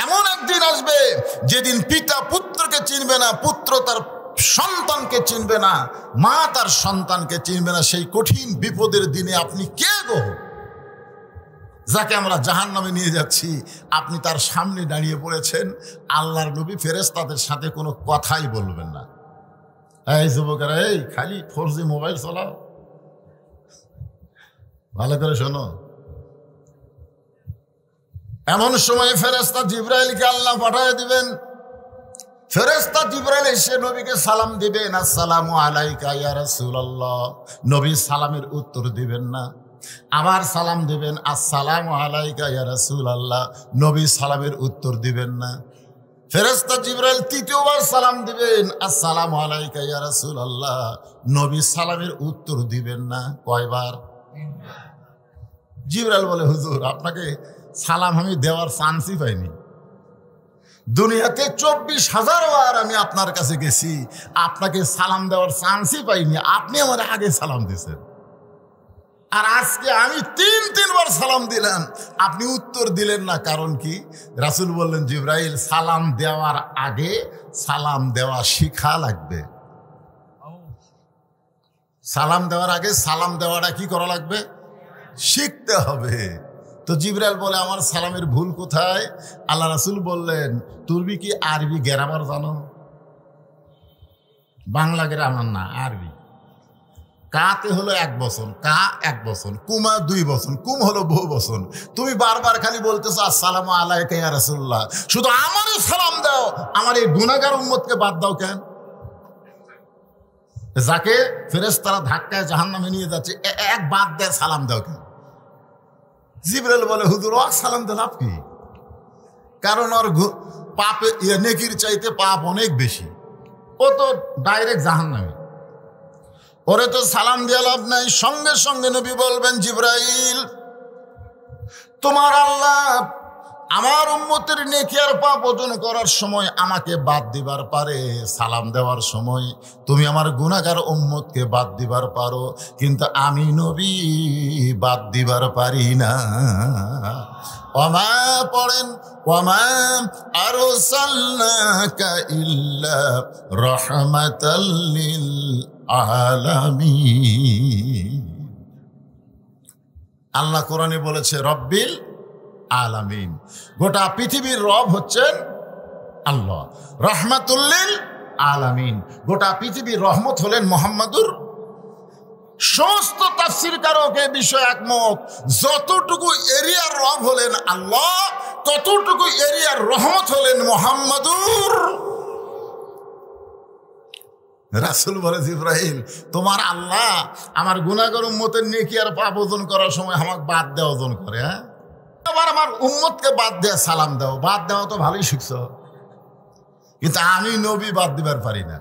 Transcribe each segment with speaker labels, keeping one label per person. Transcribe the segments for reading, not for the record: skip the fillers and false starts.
Speaker 1: এমন একদিন আসবে যেদিন পিতা পুত্রকে চিনবে না, পুত্র তার সন্তানকে চিনবে না, মা তার সন্তানকে চিনবে না। সেই কঠিন বিপদের দিনে আপনি কে গো? যাকে আমরা জাহান্নামে নিয়ে যাচ্ছি, আপনি তার সামনে দাঁড়িয়ে পড়েছেন। আল্লাহর নবী ফেরেশতাদের সাথে কোনো কথাই বলবেন না। এই যুবকেরা, এই খালি 4G মোবাইল চালাও, ভালো করে শোনো। এমন সময় ফেরেশতা জিবরাইলকে আল্লাহ পাঠিয়ে দিবেন। ফেরেশতা জিবরাইল এসে নবীকে সালাম দিবেন, আসসালামু আলাইকা ইয়া রাসূলুল্লাহ। নবী সালামের উত্তর দিবেন না। আবার সালাম দিবেন, আসসালামু আলাইকা ইয়া রাসূলুল্লাহ। নবী সালামের উত্তর দিবেন না। ফেরেশতা জিবরাইল তৃতীয়বার সালাম দিবেন, আসসালামু আলাইকা ইয়া রাসূলুল্লাহ। নবী সালামের উত্তর দিবেন না। কয়বার? জিবরাইল বলে, হুজুর আপনাকে সালাম আমি দেওয়ার চান্সই পাইনি। দুনিয়াতে 24,000 বার আমি আপনার কাছে গেছি, আপনাকে সালাম দেওয়ার চান্সই পাইনি। আপনি আমার আগে সালাম দিয়েছেন, আর আজকে আমি 3 বার সালাম দিলাম, আপনি উত্তর দিলেন না। কারণ কি? রাসূল বললেন, জিবরাইল সালাম দেওয়ার আগে সালাম দেওয়া শিখা লাগবে। সালাম দেওয়ার আগে সালাম দেওয়াটা কি করা লাগবে? শিখতে হবে। তো জিবরাইল বলে, আমার সালামের ভুল কোথায়? আল্লাহ রাসূল বললেন, তুমি কি আরবি গ্রামার জানো? বাংলা গ্রামার না, আরবি। কাতে হলো 1 বছর, কা 1 বছর, কুমা 2 বছর, কুম হলো বহু বছর। তুমি বারবার খালি বলতেছো আসসালামু আলাইকা ইয়া রাসূলুল্লাহ, শুধু আমারই সালাম দাও, আমার এই গুনাহগার উম্মতকে বাদ দাও কেন? যাকে ফেরেশতারা ধাক্কায় জাহান্নামে নিয়ে যাচ্ছে, এক বাদ দেয় সালাম দাও কেন? জিবরাইল বলে, হুজুর ও সালাম দেন আপনি, কারণ ওর পাপে নেকির চাইতে পাপ অনেক বেশি, ও তো ডাইরেক্ট জাহান্নামে, ওরে তো সালাম দিয়ে লাভ নাই। সঙ্গে সঙ্গে নবী বলবেন, জিবরাইল তোমার আল্লাহ আমার উম্মতের নেকি আর পাপ ওজন করার সময় আমাকে বাদ দিবার পারে, সালাম দেওয়ার সময় তুমি আমার গুনাহগার উম্মতকে বাদ দিবার পারো, কিন্তু আমি নবী বাদ দিবার পারি না। ওমা পড়েন, ওমা আরসালনাকা ইল্লা রাহমাতাল লিল আলামিন। আল্লাহ কোরআনে বলেছে রব্বিল আলামিন, গোটা পৃথিবীর রব হচ্ছেন আল্লাহ। রহমাতুল লিল আলামিন, গোটা পৃথিবীর রহমত হলেন মুহাম্মাদুর। সমস্ত তাফসীরকারক এই বিষয়ে একমত, যতটুকু এরিয়ার রব হলেন আল্লাহ, ততটুকু এরিয়ার রহমত হলেন মুহাম্মাদুর। রাসূল বলে, জিবরাইল তোমার আল্লাহ আমার গুনাহগার উম্মতের নেকি আর পাপ ওজন করার সময় আমাকে বাদ দেওয়া ওজন করে, হ্যাঁ? আবার আমার উম্মতকে বাদ দেয়া সালাম দাও, বাদ দেওয়া তো ভালোই শিখছ, কিন্তু আমি নবী বাদ দিবার পারি না।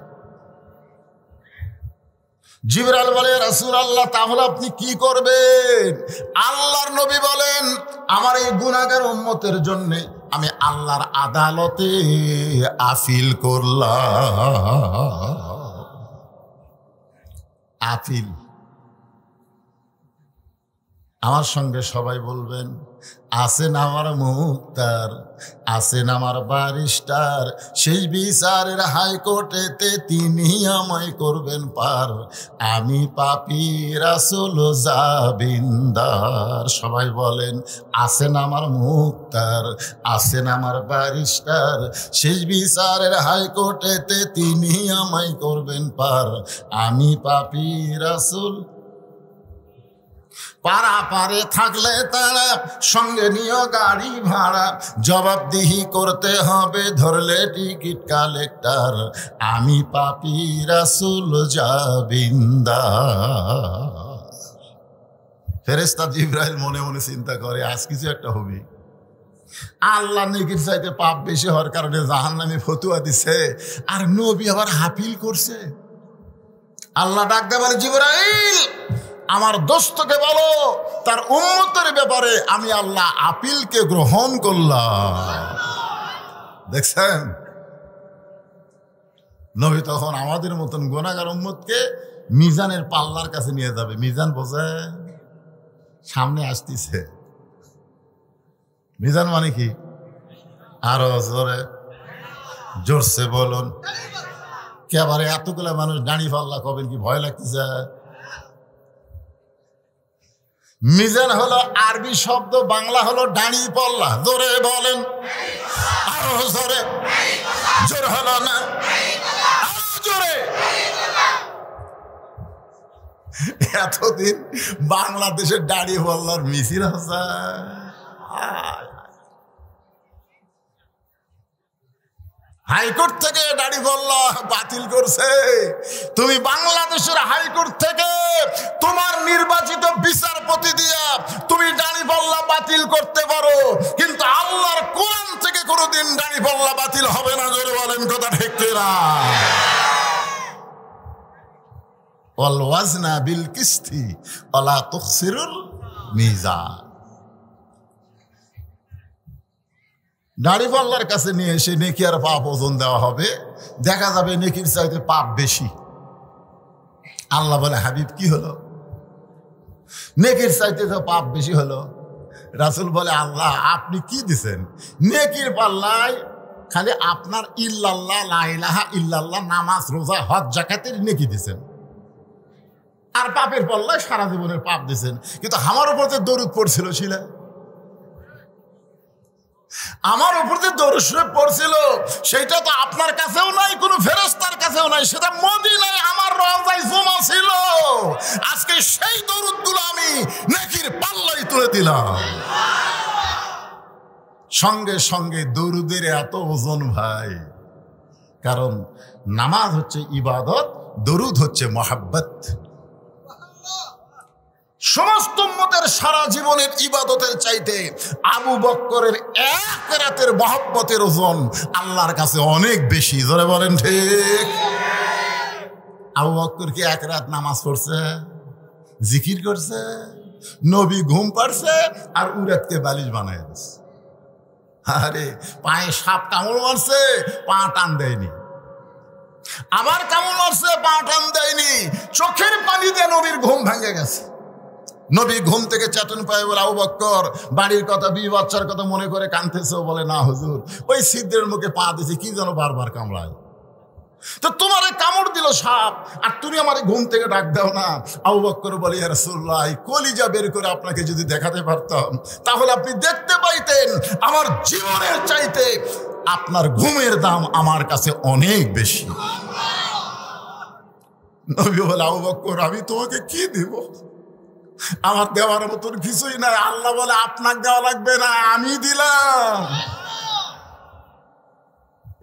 Speaker 1: জিবরাইল বলে, রাসূলুল্লাহ তাহলে আপনি কি করবেন? আল্লাহর নবী বলেন, আমার এই গুনাহগার উম্মতের জন্য আমি আল্লাহর আদালতে আপিল করলাম। আপিল। আমার সঙ্গে সবাই বলবেন, আছেন আমার মুক্তার, আছেন আমার ব্যারিস্টার, শেষ বিচারের হাইকোর্টেতে তিনি আমায় করবেন পার, আমি পাপী রাসূল জাবিন্দার। সবাই বলেন, আছেন আমার মুক্তার, আছেন আমার ব্যারিস্টার, শেষ বিচারের হাইকোর্টেতে তিনি আমায় করবেন পার, আমি পাপী রাসূল। পারা পারে থাকলে তারা সঙ্গে নিও গাড়ি ভাড়া, জবাবদিহি করতে হবে ধরলে টিকিট কালেক্টর, আমি পাপী রাসূল জাবিন্দার। ফেরেশতা জিবরাইল মনে মনে চিন্তা করে, আজ কিছু একটা হবে। আল্লাহ নেকির চাইতে পাপ বেশি হওয়ার কারণে জাহান্নামে ফতুয়া দিছে, আর নবী আবার আপিল করছে। আল্লাহ ডাক দিয়ে বলে, জিবরাইল আমার দোস্তকে বলো তার উম্মতের ব্যাপারে আমি আল্লাহ আপিলকে গ্রহণ করলাম। দেখছেন, নবী তখন আমাদের মতন গুনাহগার উম্মতকে মিজানের পাল্লার কাছে নিয়ে যাবে। মিজান বোঝে, সামনে আসতেছে। মিজান মানে কি? আরো জোরে, জোরসে বলুন। কেবারে এতগুলো মানুষ দাঁড়ি পাল্লা কবেন, কি ভয় লাগতেছে? মিজান হলো আরবি শব্দ, বাংলা হলো দাঁড়ি পাল্লা। জোরে বলেন, আরো জোরে। জোর হলো না, আরো জোরে। এতদিন বাংলাদেশের দাঁড়ি পাল্লার মিছিল আছে। হাইকোর্ট থেকে দাড়ি পাল্লা বাতিল করছে। তুমি বাংলাদেশের হাইকোর্ট থেকে তোমার নির্বাচিত বিচারপতি দিয়া তুমি দাড়ি পাল্লা বাতিল করতে পারো, কিন্তু আল্লাহর কোরআন থেকে কোনোদিন দাড়ি পাল্লা বাতিল হবে না। জোরে বলেন, কথা ঠিক কিনা? ওয়াল ওয়াজনা বিল কিসতি ওয়ালা তুখসিরুল মিজান। দাড়ি পাল্লার কাছে নিয়ে এসে নেকি আর পাপ ওজন দেওয়া হবে, দেখা যাবে নেকির চাইতে পাপ বেশি। আল্লাহ বলে, হাবিব কি হলো? নেকির চাইতে তো পাপ বেশি হলো। রাসূল বলে, আল্লাহ আপনি কি দিছেন? নেকির পাল্লায় খালি আপনার ইল্লাল্লাহ, লা ইলাহা ইল্লাল্লাহ, নামাজ, রোজা, হজ, যাকাতের নেকি দিছেন, আর পাপের পাল্লায় সারা জীবনের পাপ দিছেন। কিন্তু আমার উপর যে দরুদ পড়ছিল, আমার উপর যে দরুদ শরীফ পড়ছিল, সেটা তো আপনার কাছেও নাই, কোন ফেরেশতার কাছেও নাই, সেটা মদিনায় আমার রওজায় জমা ছিল। আজকে সেই দরুদগুলো আমি নেকির পাল্লায় তুলে দিলাম। সঙ্গে সঙ্গে দরুদের এত ওজন ভাই, কারণ নামাজ হচ্ছে ইবাদত, দরুদ হচ্ছে মহাব্বত। সমস্ত উম্মতের সারা জীবনের ইবাদতের চাইতে আবু বকরের এক রাতের মহব্বতের ওজন আল্লাহর কাছে অনেক বেশি। জোরে বলেন ঠিক? আবু বকর কি এক রাত নামাজ পড়ছে, জিকির করছে? নবী ঘুম পাড়ছে আর উরাতকে বালিশ বানায় দিচ্ছে। আরে পায়ে সাপ কামড় মারছে, পা টান দেয়নি। আবার কামড় মারছে, পা টান দেয়নি। চোখের পানি দিয়ে নবীর ঘুম ভেঙে গেছে। নবী ঘুম থেকে চেতন পায় বলে, আবু বকর বাড়ির কথা, বিবি বাচ্চার কথা মনে করে কাঁদতেছে। বলে, না হুজুর, ওই ছিদ্রের মুখে পা দিয়েছে, কি যেন বারবার কামড়ায়। তো তোমার কামড় দিল সাপ, আর তুমি আমার ঘুম থেকে ডাক দাও না। আবু বকর বলে, ইয়া রাসূলুল্লাহ, কলিজা বের করে আপনাকে যদি দেখাতে পারতাম, তাহলে আপনি দেখতে পাইতেন আমার জীবনের চাইতে আপনার ঘুমের দাম আমার কাছে অনেক বেশি। নবী বলে, আবু বকর আমি তোমাকে কি দিব? আমার দেওয়ার মতন কিছুই নাই। আল্লাহ বলে, আপনাকে দেওয়া লাগবে না, আমি দিলাম।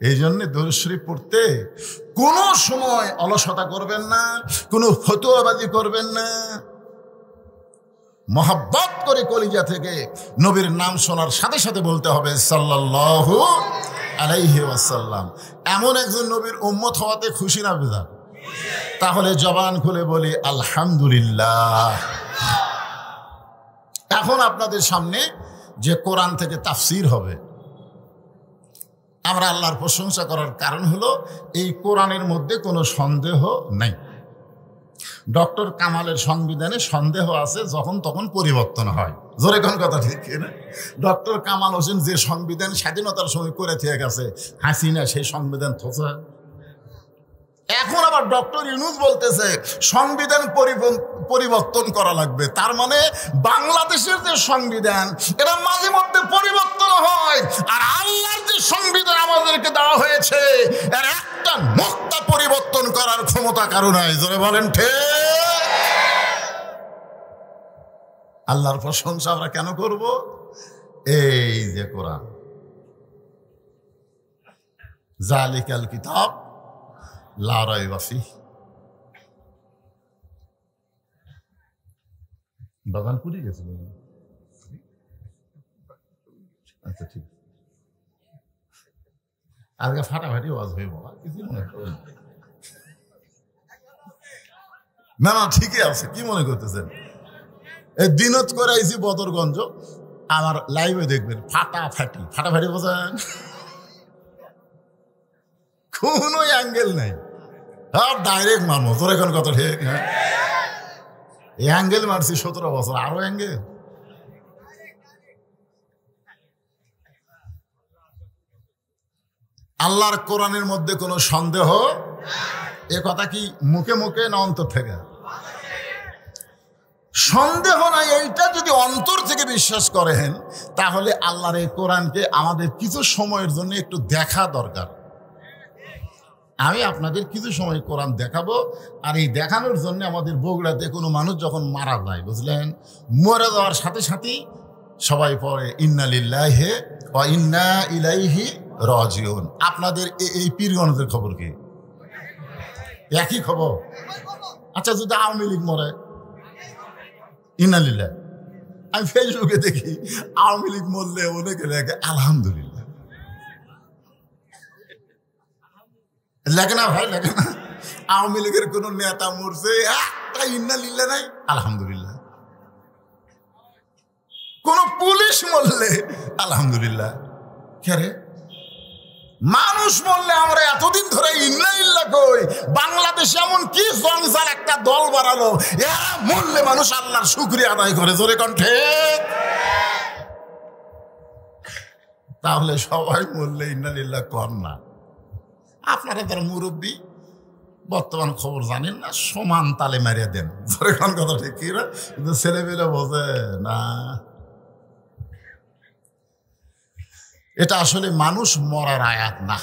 Speaker 1: এই জন্য দরুদ শরীফ পড়তে কোনো সময় অলসতা করবেন না, কোনো ফতোয়াবাজি করবেন না। মহব্বত করে কলিজা থেকে নবীর নাম শোনার সাথে সাথে বলতে হবে সাল্লাল্লাহু আলাইহি ওয়াসাল্লাম। এমন একজন নবীর উম্মত হওয়াতে খুশি না বেজার? তাহলে জবান খুলে বলি আলহামদুলিল্লাহ। এখন আপনাদের সামনে যে কোরআন থেকে তাফসির হবে, আমরা আল্লাহর প্রশংসা করার কারণ হলো এই কোরআনের মধ্যে কোনো সন্দেহ নাই। ডক্টর কামালের সংবিধানে সন্দেহ আছে, যখন তখন পরিবর্তন হয়। জোরে কোন কথা ঠিক না? ডক্টর কামাল হোসেন যে সংবিধান স্বাধীনতার সময় করে থেকে গেছে, হাসিনা সেই সংবিধান থোসা। এখন আবার ডক্টর ইউনূস বলতেছে সংবিধান পরিবর্তন করা লাগবে। তার মানে বাংলাদেশের যে সংবিধান, এটা মাঝে মধ্যে পরিবর্তন হয়, আর আল্লাহর যে সংবিধান আমাদেরকে দেওয়া হয়েছে, এর একটা নোক্তা পরিবর্তন করার ক্ষমতা কারো নাই। জোরে বলেন ঠিক? আল্লাহর প্রশংসা আমরা কেন করব? এই যে কোরআন, জালিকাল কিতাব লা রাইবা ফিহ। বাগান পুড়ে গেছে? আচ্ছা ঠিক, আজকে ফাটাফাটি ওয়াজ হয়ে বলা কিছু মনে করেন না? না ঠিকই আছে। কি মনে করতেছেন? এই দিনত করে আইছি বদরগঞ্জ, আমার লাইভে দেখবেন ফাটাফাটি বোঝেন, কোনো অ্যাঙ্গেল নাই, সব ডাইরেক্ট মারবো। তোর এখন কত ঠিক? হ্যাঁ, এই অ্যাঙ্গেল মারছি 17 বছর, আরো অ্যাঙ্গেল। আল্লাহর কোরআনের মধ্যে কোনো সন্দেহ, এ কথা কি মুখে মুখে না অন্তর থেকে? সন্দেহ নাই। এইটা যদি অন্তর থেকে বিশ্বাস করেন তাহলে আল্লাহর এই কোরআনকে আমাদের কিছু সময়ের জন্য একটু দেখা দরকার। আমি আপনাদের কিছু সময় কোরআন দেখাবো, আর এই দেখানোর জন্য আমাদের বগুড়াতে কোনো মানুষ যখন মারা যায়, বুঝলেন, মরে যাওয়ার সাথে সাথেই সবাই পড়ে ইন্না লিল্লাহি ওয়া ইন্না ইলাইহি রাজিউন। আপনাদের এই পীরগণদের খবর কি? একই খবর? আচ্ছা, যদি আওয়ামী লীগ মরে ইন্না লিল্লাহি, আমি ফেসবুকে দেখি আওয়ামী লীগ মরলে অনেকে লেখে আলহামদুলিল্লাহ। লেখে না ভাই, লেখে না? আওয়ামী লীগের কোন নেতা মরছে একটা ইন্না লিল্লাহি নাই, আলহামদুলিল্লাহ। কোন পুলিশ মরলে আলহামদুলিল্লাহ। কে মানুষ মরলে আমরা এতদিন ধরে ইন্না লিল্লাহ কই। বাংলাদেশে এমন কি জঞ্জাল একটা দল বাড়ালো, এরা মরলে মানুষ আল্লাহর শুকরিয়া আদায় করে, জোরে কণ্ঠে। তাহলে সবাই মরলে ইন্না লিল্লাহ কর না। আপনারা তার মুরব্বী, বর্তমান খবর জানেন না, সমান তালে মারিয়ে দেন, জোরে কোন কথা ঠিক কি না? কিন্তু ছেলেমেয়েরা বোঝে না। এটা আসলে মানুষ মরার আয়াত না।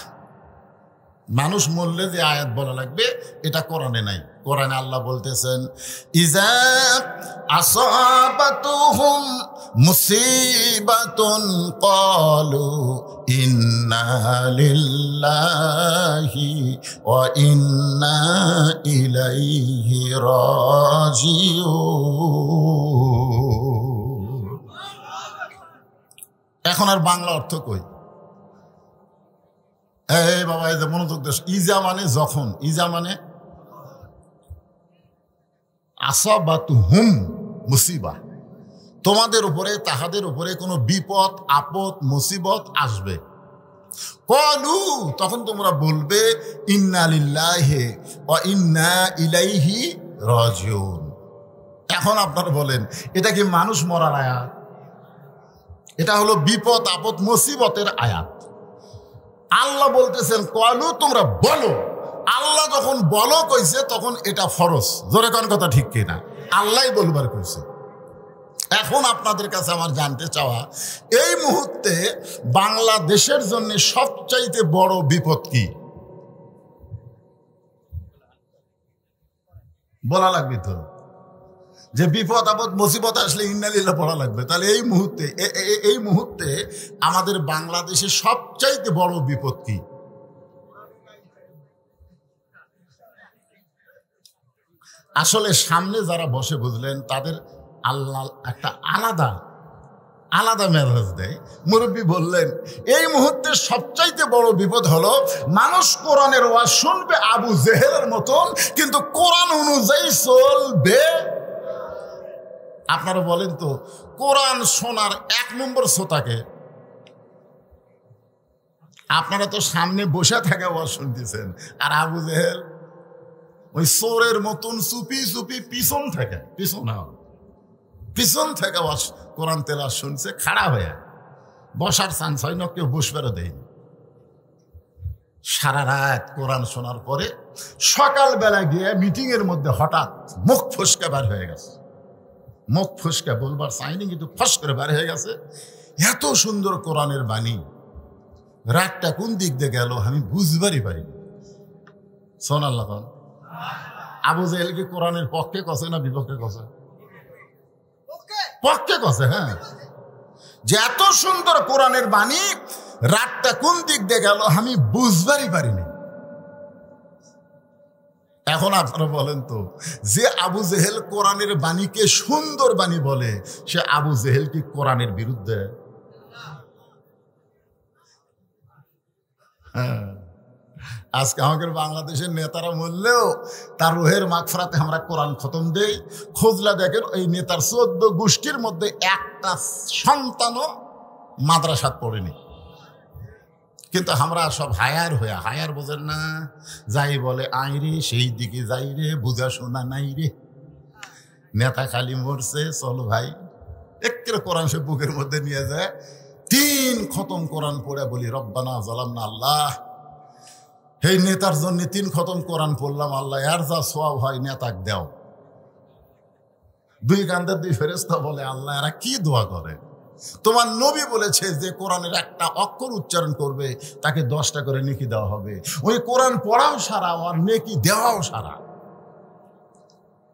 Speaker 1: মানুষ মরলে যে আয়াত বলা লাগবে এটা কোরআনে নাই। কোরআনে আল্লাহ বলতেছেন ইজা আসাবাতুহুম মুসিবাতুন ক্বালু ইন্না লিল্লাহি ওয়া ইন্না ইলাইহি রাজিউন। এখন আর বাংলা অর্থ কই? এই বাবা, এই যে মনোযোগ দেশ, ইজা মানে যখন, ইজা মানে আসাবাতুহুম মুসিবা, তোমাদের উপরে তাহাদের উপরে কোনো বিপদ আপদ মুসিবত আসবে। ক্বালু, তখন তোমরা বলবে ইন্না লিল্লাহি ওয়া ইন্না ইলাইহি রাজিউন। এখন আপনারা বলেন, এটা কি মানুষ মরার আয়াত? এটা হলো বিপদ আপদ মুসিবতের আয়াত। আল্লাহ বলতেছেন ক্বালু, তোমরা বলো। আল্লাহ যখন বলো কইছে তখন এটা ফরজ, জোরে কোন কথা ঠিক কিনা? আল্লাহই বলবার কইছে। এখন আপনাদের কাছে আমার জানতে চাওয়া, এই মুহূর্তে বাংলাদেশের জন্য সবচাইতে বড় বিপদ কি? বলা লাগবে তো, যে বিপদ আপদ মুসিবত আসলে ইন্না লিল্লাহ পড়া লাগবে। তাহলে এই মুহূর্তে আমাদের বাংলাদেশে সবচাইতে বড় বিপদ কি? আসলে সামনে যারা বসে, বুঝলেন, তাদের আল্লাহ একটা আলাদা মেজাজ দেয়। মুরব্বী বললেন এই মুহূর্তে সবচাইতে বড় বিপদ হলো মানুষ কোরআনের ওয়াজ শুনবে আবু জেহেলের মতন, কিন্তু কোরআন অনুযায়ী চলবে। আপনারা বলেন তো, কোরআন শোনার 1 নম্বর শ্রোতাকে? আপনারা তো সামনে বসে থাকা ওয়াজ শুনতেছেন, আর আবু জেহেল ওই চোরের মতন চুপি চুপি পিছন থেকে ওয়াজ কোরআন তেলাওয়াত শুনছে, খাড়া হয়ে বসার চান্স হয় না, কেউ বসবারও দেয়নি। সারা রাত কোরআন শোনার পরে সকালবেলা গিয়ে মিটিংয়ের মধ্যে হঠাৎ মুখ ফসকা বার হয়ে গেছে। মুখ ফসকা বলবার চাইনি, কিন্তু ফস করে বার হয়ে গেছে। এত সুন্দর কোরআনের বাণী, রাতটা কোন দিক দিয়ে গেল আমি বুঝবারই পারিনি। শোন আল্লাহ, আবু জেহেল কি কোরআনের পক্ষে কছে না বিপক্ষে কছে? পক্ষে কছে। হ্যাঁ, যে এত সুন্দর কোরআনের বাণী, রাতটা কোন দিক দিয়ে গেল আমি বুঝবারই পারিনি। এখন আপনারা বলেন তো, যে আবু জেহেল কোরআনের বাণীকে সুন্দর বাণী বলে, সে আবু জেহেল কি কোরআনের বিরুদ্ধে? হ্যাঁ, আজকে আমাদের বাংলাদেশের নেতারা বললেও তার রুহের মাগফিরাতে আমরা কোরআন খতম দেই। খোঁজলা দেখেন, ওই নেতার 14 গোষ্ঠীর মধ্যে একটা সন্তানও মাদ্রাসাত পড়েনি। কিন্তু আমরা সব হায়ার বোঝেন না, যাই বলে আই রে, সেই দিকে যাই রে, বুঝা শোনা নাই রে। নেতা খালি মরছে, চলো ভাই একটু কোরআন সে বুকের মধ্যে নিয়ে যায়, 3 খতম কোরআন পড়ে বলি রব্বানা জালামনা, আল্লাহ এই নেতার জন্য 3 খতম কোরআন পড়লাম, আল্লাহ এর যা সওয়াব হয় নেতাক দাও। 2 কান্দের 2 ফেরেশতা বলে, আল্লাহ এরা কি দোয়া করে? তোমার নবী বলেছে যে কোরআনের একটা অক্ষর উচ্চারণ করবে তাকে 10টা করে নেকি দেওয়া হবে। ওই কোরআন পড়াও সারা, আর নেকি দেওয়াও সারা।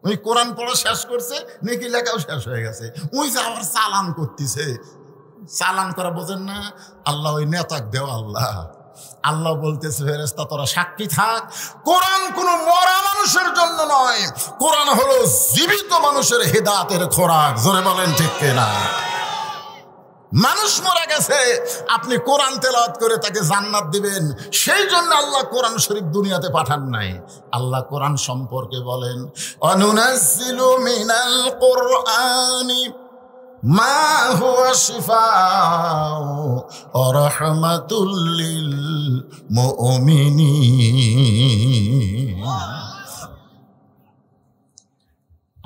Speaker 1: ওই কোরআন পড়া শেষ করছে, নেকি লেখাও শেষ হয়ে গেছে। ওই যে আবার চালান করতেছে, চালান করা বোঝেন না? আল্লাহ ওই নেতাক দেওয়া। আল্লাহ বলতেছে, ফেরেশতা তোরা সাক্ষী থাক, কোরআন কোনো মরা মানুষের জন্য নয়, কোরআন হলো জীবিত মানুষের হেদায়েতের খোরাক। জোরে বলেন ঠিক কিনা? মানুষ মারা গেছে, আপনি কোরআন তেলাওয়াত করে তাকে জান্নাত দিবেন, সেই জন্য আল্লাহ কোরআন শরীফ দুনিয়াতে পাঠান নাই। আল্লাহ কোরআন সম্পর্কে বলেন, অনুনাজ্জিলু মিনাল কুরআনি মা হুয়া শিফাউ ওয়া রাহমাতুল লিল মুমিনিন।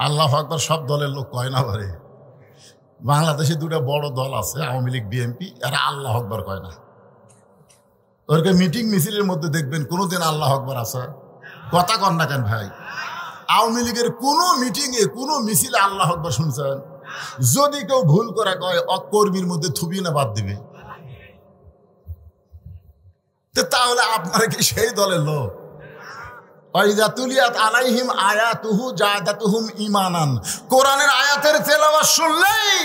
Speaker 1: আল্লাহু আকবার। সব দলের লোক কয় না পারে। বাংলাদেশে 2টা বড় দল আছে, আওয়ামী লীগ, বিএনপি, এরা আল্লাহু আকবার কয় না। ওরকে মিটিং মিছিলের মধ্যে দেখবেন কোনোদিন আল্লাহু আকবার আছে? কথা কন না কেন ভাই? আওয়ামী লীগের কোনো মিটিংয়ে কোনো মিছিলে আল্লাহু আকবার শুনছেন? যদি কেউ ভুল করে কয়, কর্মীর মধ্যে থুবি না বাদ দিবে। তাহলে আপনারা কি সেই দলের লোক? ওয়াইযা তুলিয়াত আলাইহিম আয়াতুহু জাদাতুহুম ঈমানান। কোরআনের আয়াতের তেলাওয়াত শুনলেই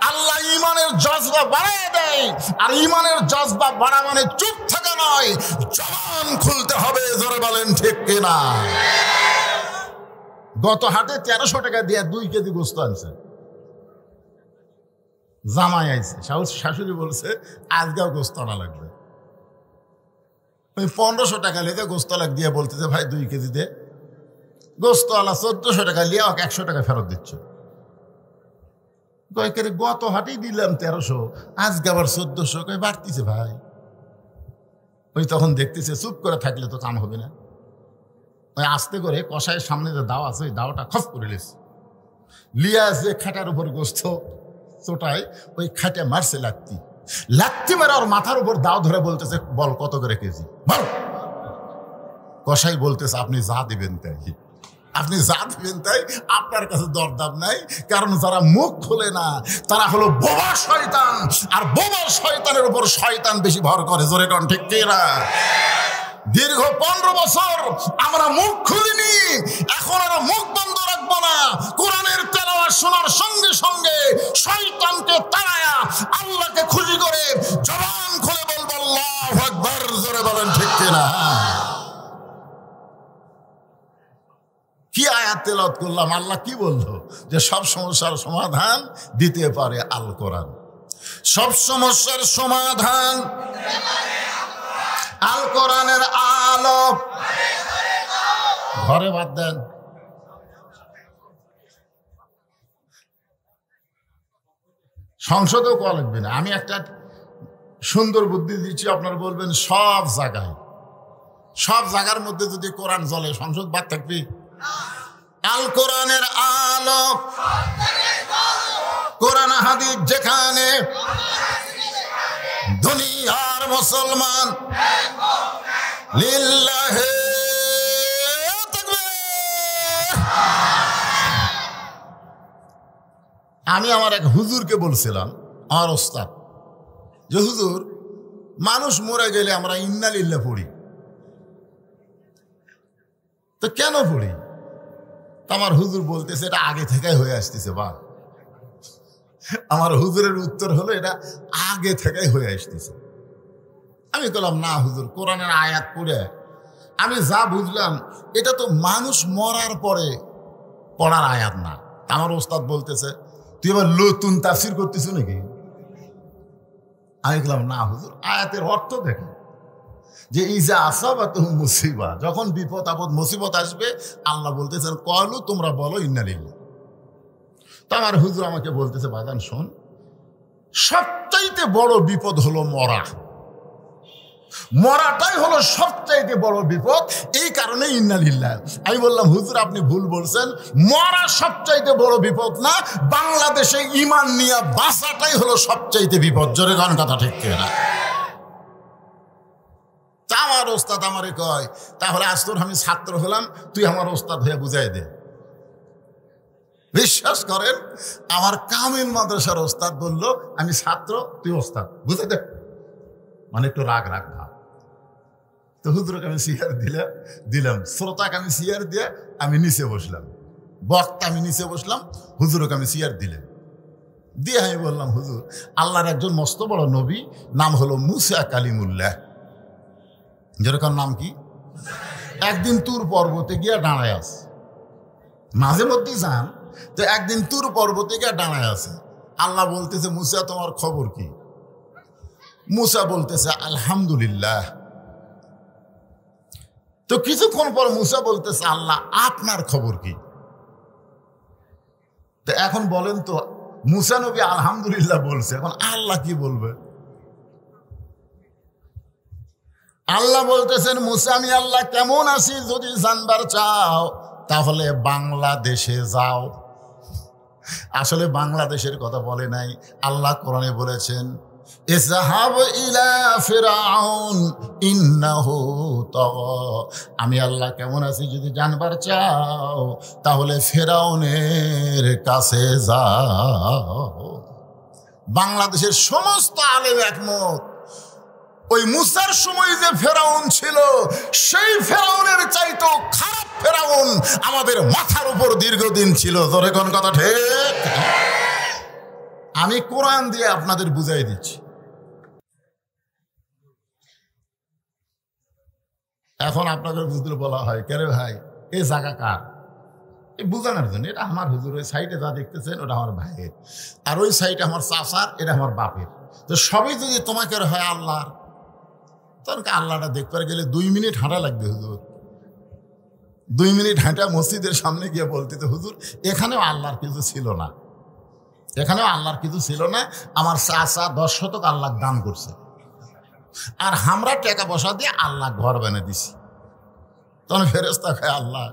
Speaker 1: আল্লাহ ঈমানের জজবা বাড়ায় দেয়। আর ঈমানের জজবা বাড়া মানে চুপ থাকা নয়, জবান খুলতে হবে। জোরে বলেন ঠিক কিনা? গত হাটে 1300 টাকা দিয়ে 2 কেজি গোস্ত আনছে। জামাই আইছে, শাশুড়ি বলছে আজকেও গোস্ত আনা লাগবে। 1500 টাকা লেগে গোস্ত লাগ দিয়ে বলতেছে, ভাই 2 কেজি দে। গোস্ত আলা 1400 টাকা লিয়া 100 টাকা ফেরত দিচ্ছে। গত হাটেই দিলাম 1300, আজকে আবার 1400, বাড়তিছে ভাই। ওই তখন দেখতেছে চুপ করে থাকলে তো কাম হবে না। ওই আস্তে করে কষায়ের সামনে যে দাও আছে, ওই দাওটা খপ করে লিয়া যে খাটার উপর গোস্ত চোটায়, ওই খাটে মারছে লাত্তি মেরে ওর মাথার উপর দাও ধরে বলতেছে, বল কত করে কেজি বল। কসাই বলতেছে, আপনি যা দিবেন তাই, আপনি যা দিবেন তাই, আপনার কাছে দরদাম নাই। কারণ যারা মুখ খোলে না তারা হলো বোবা শয়তান, আর বোবা শয়তানের উপর শয়তান বেশি ভর করে। জোরে কোন ঠিক কিনা? দীর্ঘ 15 বছর আমরা মুখ খুলিনি, এখন আর মুখ বন্ধ রাখবো না। কোরআনের তেলাওয়াত শোনার সঙ্গে সঙ্গে শয়তানকে তাড়ায়া আল্লাহকে খুশি করে জবান খুলে বলবো আল্লাহু আকবার। জোরে বলেন ঠিক কিনা? কি আয়াত তেলাওয়াত করলাম? আল্লাহ কি বললো? যে সব সমস্যার সমাধান দিতে পারে আল কোরআন। সব সমস্যার সমাধান আল কোরআনের আলো। ঘরে বাদ দেন, সংসদেও কোয়া লাগবে না। আমি একটা সুন্দর বুদ্ধি দিচ্ছি, আপনারা বলবেন সব জায়গার মধ্যে যদি কোরআন জ্বলে, সংসদ বাদ থাকবে? আল কোরআনের আলো, কোরআন হাদিস যেখানে, দুনিয়ার মুসলমান লিল্লাহি তাকবীর। আমি আমার এক হুজুরকে বলছিলাম, আমার ওস্তাদ, যে হুজুর, মানুষ মরে গেলে আমরা ইন্না লিল্লাহ পড়ি, তো কেন পড়ি? আমার হুজুর বলতেছে, এটা আগে থেকে হয়ে আসতেছে। বা আমার হুজুরের উত্তর হলো, এটা আগে থেকেই হয়ে আসতেছে। আমি বললাম, না হুজুর, কোরআনের আয়াত পড়ে আমি যা বুঝলাম, এটা তো মানুষ মরার পরে পড়ার আয়াত না। আমার ওস্তাদ বলতেছে, তুই এবার নতুন তাফসীর করতেছ নাকি? আমি বললাম, না হুজুর, আয়াতের অর্থ দেখেন, যে ইজা আসাবাতুহুম মুসিবা, যখন বিপদ আপদ মুসিবত আসবে, আল্লাহ বলতেছেন ক্বালু, তোমরা বলো ইন্না লিল্লাহ। তো আমার হুজুর আমাকে বলতেছে, বাজান শোন, সবচাইতে বড় বিপদ হলো মরাটাই হলো সবচাইতে বড় বিপদ, এই কারণে ইন্না লিল্লাহ। আমি বললাম, হুজুর আপনি ভুল বলছেন, মরা সবচাইতে বড় বিপদ না, বাংলাদেশে ঈমান নিয়ে বাঁচাটাই হলো সবচাইতে বিপদ। জোরে গান কথা ঠিক কিনা? আমার বারবার ওস্তাদ আমারে কয়, তাহলে আজ তোর আমি ছাত্র হলাম, তুই আমার ওস্তাদ হয়ে বুঝাই দে। বিশ্বাস করেন, আমার কামিল মাদ্রাসার ওস্তাদ বলল, আমি ছাত্র, তুই ওস্তাদ, বুঝে দে। মানে একটু রাগ রাগ ভাব। তো হুজুরকে আমি সিয়ার দিলাম, শ্রোতাকে আমি সিয়ার দিয়ে আমি নিচে বসলাম, বক্তা আমি নিচে বসলাম, হুজুরকে আমি সিয়ার দিলাম। দিয়ে আমি বললাম, হুজুর, আল্লাহর একজন মস্ত বড় নবী, নাম হলো মুসা কালিমুল্লাহ। যেরকম নাম কি? একদিন তুর পর্বতে গিয়ে দাঁড়ায় আছে, মাঝে মধ্যেই যান, তো একদিন তুর পর্বতে গিয়ে দাঁড়ায় আছে। আল্লাহ বলতেছে, মুসা তোমার খবর কি? মুসা বলতেছে, আলহামদুলিল্লাহ। তো কিছুক্ষণ পর মুসা বলতেছে, আল্লাহ আপনার খবর কি? তো এখন বলেন তো, মুসা নবী আলহামদুলিল্লাহ বলছে, এখন আল্লাহ কি বলবে? আল্লাহ বলতেছেন, মুসা আমি আল্লাহ কেমন আছি যদি জানবার চাও তাহলে বাংলাদেশে যাও। আসলে বাংলাদেশের কথা বলে নাই, আল্লাহ কোরআনে বলেছেন, ইযহাব ইলা ফিরআউন ইন্নাহু তাগা। আমি আল্লাহ কেমন আছি যদি জানবার চাও তাহলে ফিরআউনের কাছে যাও। বাংলাদেশের সমস্ত আলেম একমত, ওই মুসার সময় যে ফেরাউন ছিল সেই ফেরাউনের চাইতেও খারাপ ফেরাউন আমাদের মাথার উপর দীর্ঘদিন ছিল। ধরে কোন কথা ঠিক? আমি কোরআন দিয়ে আপনাদের বুঝাই দিচ্ছি। এখন আপনাদের বুঝতে বলা হয়, কেরে ভাই এ জায়গা কার? এই বুঝানোর জন্য, এটা আমার হুজুর, ওই সাইডে যা দেখতেছেন ওটা আমার ভাইয়ের, আর ওই সাইডে আমার চাচার, এটা আমার বাপের। তো সবই যদি তোমাকে হয় আল্লাহর, তখন আল্লাহটা দেখতে গেলে 2 মিনিট হাঁটা লাগবে হুজুর। 2 মিনিট হাঁটা মসজিদের সামনে গিয়ে বলতে, তো হুজুর এখানেও আল্লাহর কিছু ছিল না, এখানেও আল্লাহর কিছু ছিল না, আমার চাচা 10 শতক আল্লাহ দান করছে, আর আমরা টাকা পয়সা দিয়ে আল্লাহ ঘর বানিয়ে দিছি। তখন ফেরেশতা কয়, আল্লাহ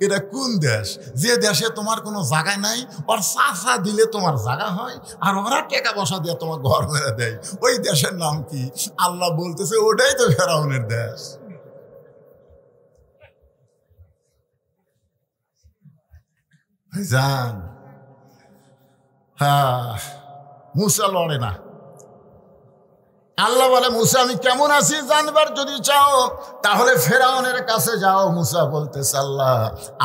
Speaker 1: এটা কোন দেশ যে দেশে তোমার কোনো জায়গা নাই, ওর চাচা দিলে তোমার জায়গা হয়, আর ওরা টাকা পয়সা দিয়ে তোমার ঘর মেরে দেয়, ওই দেশের নাম কি? আল্লাহ বলতেছে, ওটাই তো ফেরাউনের দেশ। জান, হ্যাঁ, মুসা লড়ে না। আল্লাহ বলে, মুসা আমি কেমন আছি জানবার যদি চাও তাহলে ফেরাউনের কাছে যাও। মুসা বলতেছে, আল্লাহ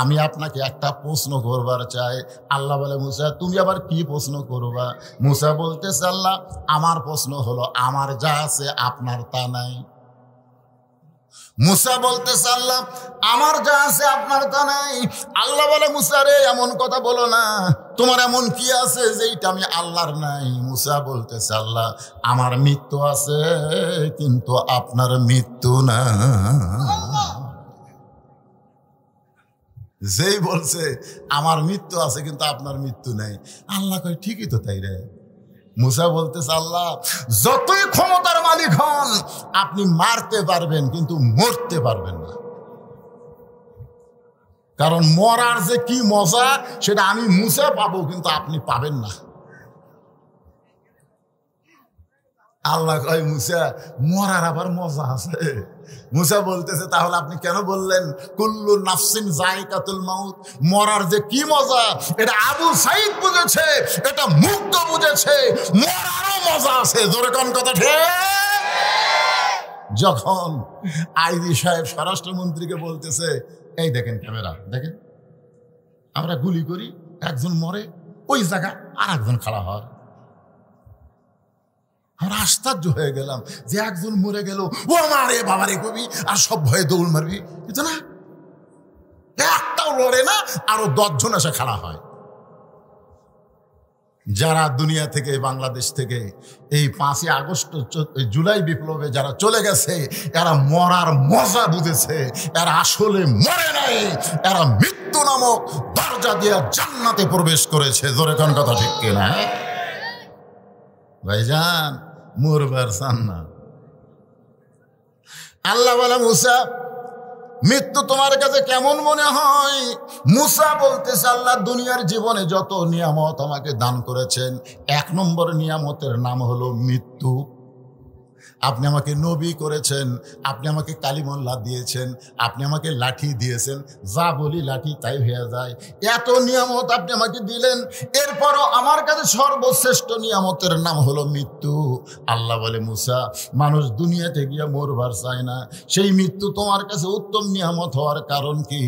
Speaker 1: আমি আপনাকে একটা প্রশ্ন করবার চাই। আল্লাহ বলে, মুসা তুমি আবার কি প্রশ্ন করবা? মুসা বলতেছে, আল্লাহ আমার প্রশ্ন হলো, আমার যা আছে আপনার তা নাই। মুসা বলতেছে, আল্লাহ আমার যা আছে আপনার তা নাই। আল্লাহ বলে, মুসা রে এমন কথা বলো না, তোমার এমন কি আছে যেটা আমি আল্লাহর নাই? মুসা বলতেছে, আল্লাহ আমার মৃত্যু আছে কিন্তু আপনার মৃত্যু না। যেই বলছে আমার মৃত্যু আছে কিন্তু আপনার মৃত্যু নাই, আল্লাহ কয় ঠিকই তো তাই রে। মুসা বলতেছে, আল্লাহ যতই ক্ষমতার মালিক হন আপনি মারতে পারবেন কিন্তু মরতে পারবেন না, কারণ মরার যে কি মজা সেটা আমি মুসা পাবো কিন্তু আপনি পাবেন না। আল্লাহ কয়, মুসা মরার আবার মজা আছে? মুসা বলতেছে, তাহলে আপনি কেন বললেন কুল্লু নাফসিন যায়কাতুল মাউত? মরার যে কি মজা এটা আবু সাইদ বুঝেছে, এটা মুগ্ধ বুঝেছে, মরারও মজা আছে। জোরে কোন কথা ঠিক? যখন আইজি সাহেব স্বরাষ্ট্রমন্ত্রীকে বলতেছে, এই দেখেন ক্যামেরা দেখেন, আমরা গুলি করি, একজন মরে, ওই জায়গা আর একজন খাড়া হয়। আমরা আশ্চর্য হয়ে গেলাম যে একজন মরে গেল, ও মারে বাবারে কবি, আর সব ভয়ে দৌড় মারবি, কিন্তু না, একটাও লড়ে না, আরো 10 জন এসে খাড়া হয়। যারা দুনিয়া থেকে, বাংলাদেশ থেকে এই 5ই আগস্ট জুলাই বিপ্লবে যারা চলে গেছে, এরা মরার মজা বুঝেছে, এরা আসলে মরে নাই, এরা মৃত্যু নামক দরজা দিয়ে জান্নাতে প্রবেশ করেছে। জোরে কোন কথা ঠিক কিনা? ভাইজান মরবার চান না। আল্লাহ বলে, মুসা মৃত্যু তোমার কাছে কেমন মনে হয়? মুসা বলতেছে, আল্লাহ দুনিয়ার জীবনে যত নিয়ামত আমাকে দান করেছেন, 1 নম্বর নিয়ামতের নাম হলো মৃত্যু। আপনি আমাকে নবী করেছেন, আপনি আমাকে কালিমুল্লাহ দিয়েছেন, আপনি আমাকে লাঠি দিয়েছেন, যা বলি লাঠি তাই হয়ে যায়। এত নিয়ামত আপনি আমাকে দিলেন, এরপরও আমার কাছে সর্বশ্রেষ্ঠ নিয়ামতের নাম হলো মৃত্যু। আল্লাহ বলে, মুসা, মানুষ দুনিয়াতে গিয়ে মরবার চায় না, সেই মৃত্যু তোমার কাছে উত্তম নিয়ামত হওয়ার কারণ কি?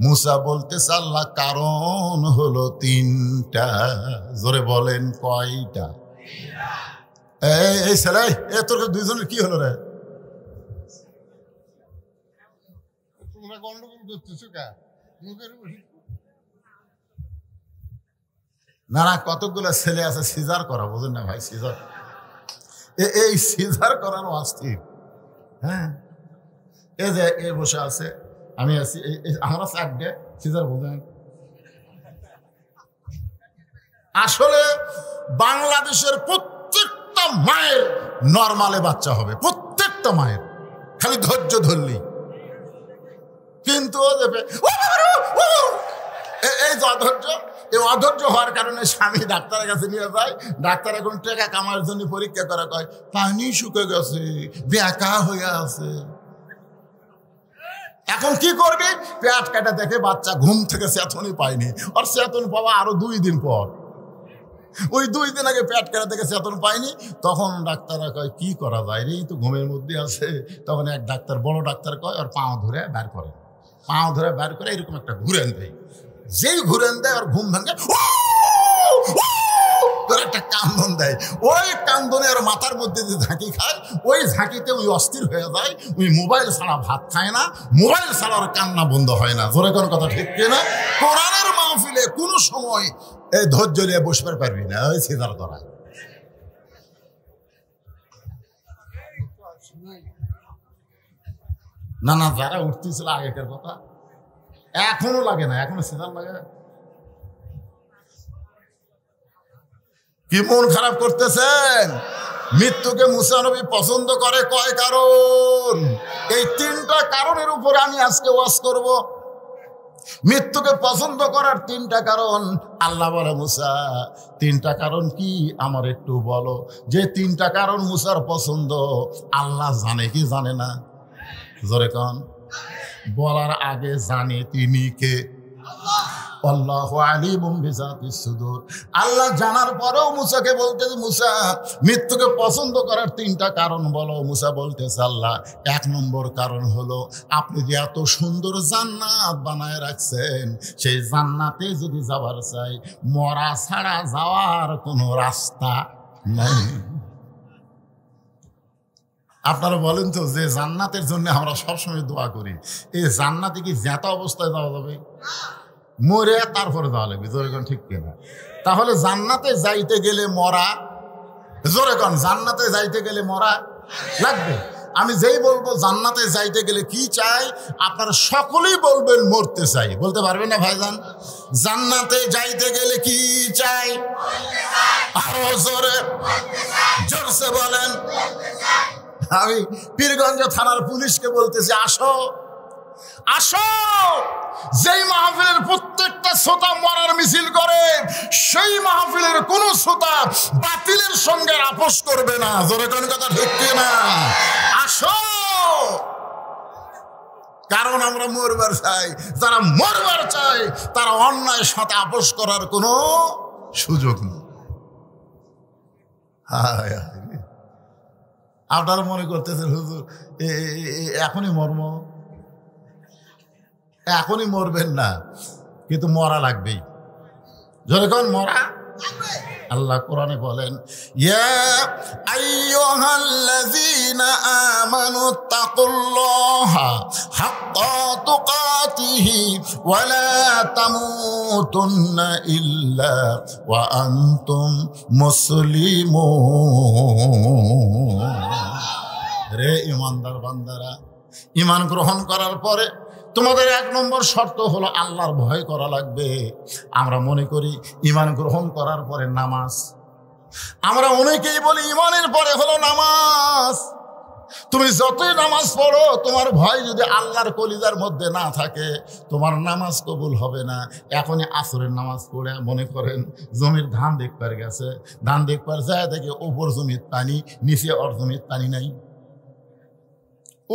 Speaker 1: মুসা বলতেছে, আল্লাহ, কারণ হলো তিনটা। জোরে বলেন, কয়টা? এই ছেলে, তোর দুইজনের কি হলো রে? গন্ডগোল করতেছ কা? না না, কতগুলো ছেলে আছে সিজার করা, বোঝেন না ভাই? সিজার, এই সিজার করার অস্থির। হ্যাঁ, এই যে এ বসে আছে, আমি আছি, আমরা চারটে সিজার, বোঝেন? আসলে বাংলাদেশের প্রত্যেকটা মায়ের নরমালে বাচ্চা হবে, প্রত্যেকটা মায়ের, খালি ধৈর্য ধরলি। কিন্তু এই যে অধৈর্য, এই অধৈর্য হওয়ার কারণে স্বামী ডাক্তারের কাছে নিয়ে যায়। ডাক্তার এখন টাকা কামার জন্য পরীক্ষা করা কয়, পানি শুকে গেছে, বেঁকা হয়ে আছে। এখন কি করবি? পেট কাটা দেখে বাচ্চা ঘুম থেকে চেতনই পায়নি, আর চেতন পাওয়া আরো 2 দিন পর। ওই 2 দিন আগে পেট কাটা দেখে চেতন পায়নি, তখন ডাক্তাররা কয়, কি করা যায় রে, তো ঘুমের মধ্যে আছে। তখন এক ডাক্তার, বড় ডাক্তার কয়, আর পাও ধরে বের করে, পাও ধরে বের করে এরকম একটা ঘুরেন দেয়। যেই ঘুরেন দেয় আর ঘুম ভাঙে, একটা কান্দন দেয়। ওই কান্দনে আর মাথার মধ্যে যে ঝাঁকি খায়, ওই ঝাঁকিতে ওই অস্থির হয়ে যায়। ওই মোবাইল ছাড়া ভাত খায় না, মোবাইল ছাড়া আর কান্না বন্ধ হয় না। জোরে কোন কথা ঠিক কিনা? কোরআনের মাহফিলে কোনো সময় এই ধৈর্য নিয়ে বসবার পারবি না, ওই সিজার করা। না না, যারা উঠতেছিল আগেকার কথা, এখনো লাগে না, এখনো সিজার লাগে। কি মন খারাপ করতেছেন? মৃত্যুকে মুসা নবী পছন্দ করে কয় কারণ? এই 3টা কারণের উপরে আমি আজকে ওয়াজ করব। মৃত্যুকে পছন্দ করার 3টা কারণ। আল্লাহ বলে, মুসা, 3টা কারণ কি আমার একটু বলো। যে 3টা কারণ মুসার পছন্দ, আল্লাহ জানে কি জানে না? জোরে কন। বলার আগে জানে তিনি কে? আল্লাহু আলিমুম বিযাতিস সুদূর। আল্লাহ জানার পরেও মুসাকে বলতেছে, মুসা, মৃত্যুকে পছন্দ করার 3টা কারণ বলো। মুসা বলতেছে, আল্লাহ, 1 নম্বর কারণ হলো আপনি যে এত সুন্দর জান্নাত বানায় রাখছেন, সেই জান্নাতে যদি যাবার চাই, মরা ছাড়া যাওয়ার কোনো রাস্তা নাই। আপনারা বলেন তো, যে জান্নাতের জন্য আমরা সবসময় দোয়া করি, এই জান্নাতে কি জ্যাতা অবস্থায় যাওয়া যাবে? মরে তারপরে যাওয়া লাগবে। জোরে কোন ঠিক কিনা? তাহলে জান্নাতে যাইতে গেলে মরা, জোরে কোন, জান্নাতে যাইতে গেলে মরা লাগবে। আমি যেই বলবো জান্নাতে যাইতে গেলে কি চাই, আপনারা সকলেই বলবেন মরতে চাই। বলতে পারবেন না ভাইজান? জান্নাতে যাইতে গেলে কি চাই? আরো জোরে, জোরসে বলেন। আমি পীরগঞ্জ থানার পুলিশকে বলতেছি, আসো আসো, যেই মাহফিলের প্রত্যেকটা শ্রোতা মরার মিছিল করে, সেই মাহফিলের কোন শ্রোতা বাতিলের সঙ্গে আপোষ করবে না। জোরে কোন কথা ঠিক কিনা? আসো, কারণ আমরা মরবার চাই। যারা মরবার চায় তারা অন্যায়ের সাথে আপোষ করার কোনো সুযোগ নেই। হায় হায়, আপনারা মনে করতেছেন হুজুর এখনই মরম, এখনই মরবেন না, কিন্তু মরা লাগবেই। যখন মরা, আল্লাহ কোরআনে বলেন, ইয়া আইয়ুহাল্লাযীনা আমানু তাকুল্লাহা হাক্কা তুকাতিহি ওয়া লা তামুতুন্না ইল্লা ওয়া আনতুম মুসলিমুন। রে ঈমানদার বান্দারা, ঈমান গ্রহণ করার পরে তোমাদের 1 নম্বর শর্ত হলো আল্লাহর ভয় করা লাগবে। আমরা মনে করি ঈমান গ্রহণ করার পরে নামাজ, আমরা অনেকেই বলি ঈমানের পরে হলো নামাজ। তুমি যতই নামাজ পড়ো, তোমার ভয় যদি আল্লাহর কলিজার মধ্যে না থাকে, তোমার নামাজ কবুল হবে না। এখনই আসরের নামাজ পড়ে মনে করেন জমির ধান দেখবার গেছে, ধান দেখবার যায় দেখে ওপর জমির পানি, নিচে ওর জমির পানি নাই।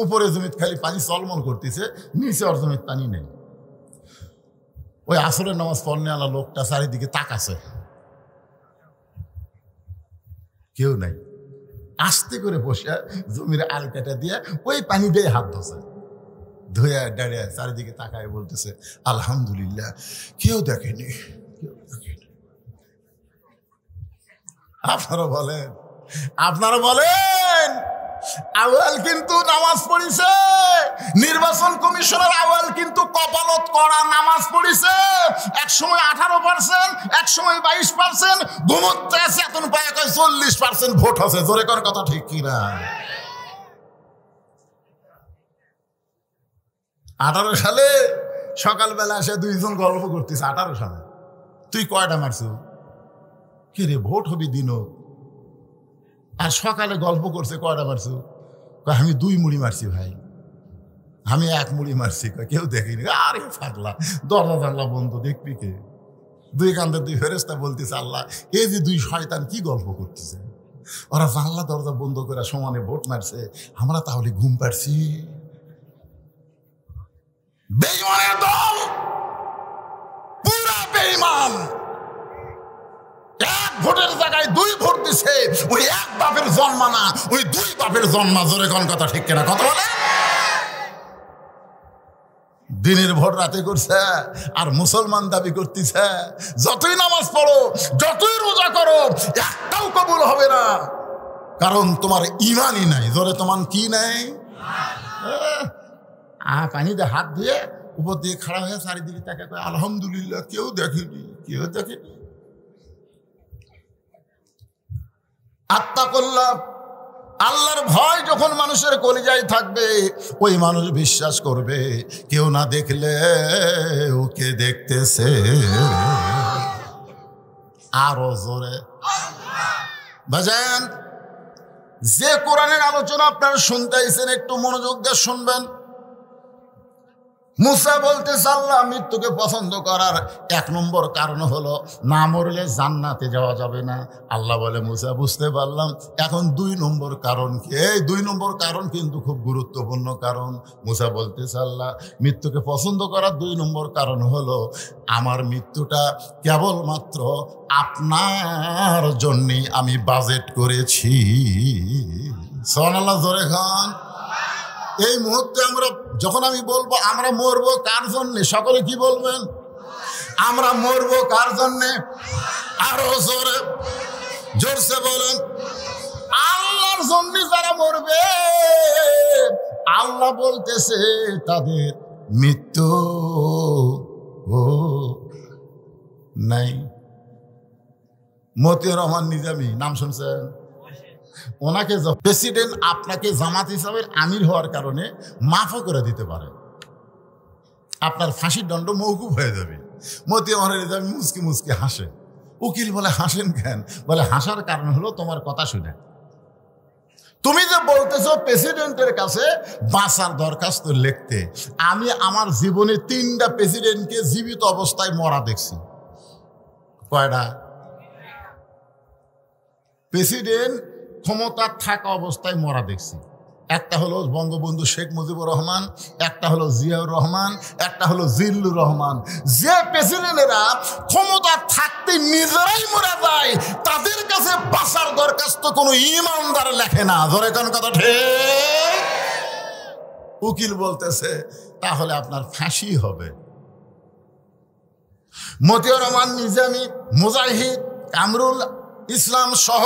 Speaker 1: উপরে জমিত খালি পানি চলমল করতেছে, নিচে ওর জমিত পানি নেই। ওই আসরের নামাজ পড়নে আলা লোকটা চারিদিকে তাকাছে, কেউ নাই। আস্তে করে বসে জমির আল কাটা দিয়ে ওই পানি দিয়ে হাত ধোছে, ধুয়ে দাঁড়িয়ে চারিদিকে তাকায় বলতেছে আলহামদুলিল্লাহ, কেউ দেখেনি, কেউ দেখেনি। আপনারা বলেন আউয়াল কিন্তু নামাজ পড়িছে, নির্বাচন কমিশনের আউয়াল কিন্তু কপালত করা নামাজ পড়িছে। এক সময় 18%, এক সময় 22%, ঘুমোতে আছে এখন পায় 40% ভোট আছে। জোরে কর কথা ঠিক কিনা? 18 সালে সকালবেলা এসে দুইজন গল্প করতেছে। 18 সালে তুই কয়টা মারছু? কি রে, ভোট হবি দিন, আর সকালে গল্প করছে কয়টা মারছু? আমি 2 মুড়ি মারছি ভাই, আমি 1 মুড়ি মারছি। কেউ দেখেনি। আরে পাগলা, দরজা জানলা বন্ধ, দেখবি কে? 2 কান্দে 2 ফেরেশতা বলতেছে আল্লাহ এই যে 2 শয়তান কি গল্প করতেছে, ওরা জানলা দরজা বন্ধ করে সমানে ভোট মারছে, আমরা তাহলে ঘুম পাচ্ছি। বেঈমানের দল, পুরা বেঈমান। 1 ভোটের জায়গায় 2 ভোট দিছে, ওই 1 বাপের জন্মা না, ওই 2 বাপের জন্মা। জোরে কোন কথা ঠিক কিনা? কথা বলে। দিনের ভোট রাতে করছে আর মুসলমান দাবি করতেছে যতই নামাজ পড়ো, যতই রোজা করো, একটাও কবুল হবে না, কারণ তোমার ঈমানই নাই। জোরে তোমার কি নাই? পানিতে হাত দিয়ে উপর দিয়ে খাড়া হয়ে চারিদিকে তাকে কয় আলহামদুলিল্লাহ, কেউ দেখেনি, কেউ দেখেনি। আত্তাকুল্লাহ, আল্লাহর ভয় যখন মানুষের কলিজায় থাকবে, ওই মানুষ বিশ্বাস করবে কেউ না দেখলে ওকে দেখতেছে। আরো জোরে বাজান। যে কোরআনের আলোচনা আপনারা শুনতেছেন একটু মনোযোগ দিয়ে শুনবেন। মুসা বলতেছে আল্লাহ মৃত্যুকে পছন্দ করার 1 নম্বর কারণ হলো না মরলে জান্নাতে যাওয়া যাবে না। আল্লাহ বলে মুসা বুঝতে পারলাম, এখন 2 নম্বর কারণ কি? এই 2 নম্বর কারণ কিন্তু খুব গুরুত্বপূর্ণ কারণ। মুসা বলতেছে আল্লাহ মৃত্যুকে পছন্দ করার 2 নম্বর কারণ হলো আমার মৃত্যুটা কেবলমাত্র আপনার জন্যই আমি বাজেট করেছি। সুবহানাল্লাহ, জোরে খান। এই মুহূর্তে আমরা যখন আমি বলবো আমরা মরবো কার জন্যে, সকলে কি বলবেন? আমরা মরবো কার জন্যে? আরো জোরে জোরসে বলেন আল্লাহর জন্যে। যারা মরবে আল্লাহ বলতেছে তাদের মৃত্যু নাই। মতিউর রহমান নিজামী নাম শুনছেন? ওনাকে প্রেসিডেন্ট আপনাকে জামাত হিসাবের আমির হওয়ার কারণে মাফও করে দিতে পারে, আপনার ফাঁসির দণ্ড মওকুফ হয়ে যাবে। মতিউর নিজামী মুচকি মুচকি হাসে। উকিল বলে হাসেন কেন? বলে হাসার কারণ হলো তোমার কথা শুনে তুমি যে বলতেছো প্রেসিডেন্টের কাছে বাঁচার দরখাস্ত লিখতে। আমি আমার জীবনে 3টা প্রেসিডেন্টকে জীবিত অবস্থায় মরা দেখছি। কয়টা? প্রেসিডেন্ট ক্ষমতা থাকা অবস্থায় মরা দেখছি। একটা হলো বঙ্গবন্ধু শেখ মুজিবুর রহমান, একটা হলো জিয়াউর রহমান, একটা হলো জিল্লুর রহমান। যে প্রেসিডেন্টেরা ক্ষমতা থাকতে নিজেরাই মরে যায়, তাদের কাছে বাঁচার দরখাস্ত কোনো ইমানদার লেখে না। ধরে কোন কথা ঠিক? উকিল বলতেছে তাহলে আপনার ফাঁসি হবে। মতিউর রহমান নিজামী, মুজাহিদ, কামরুল ইসলাম সহ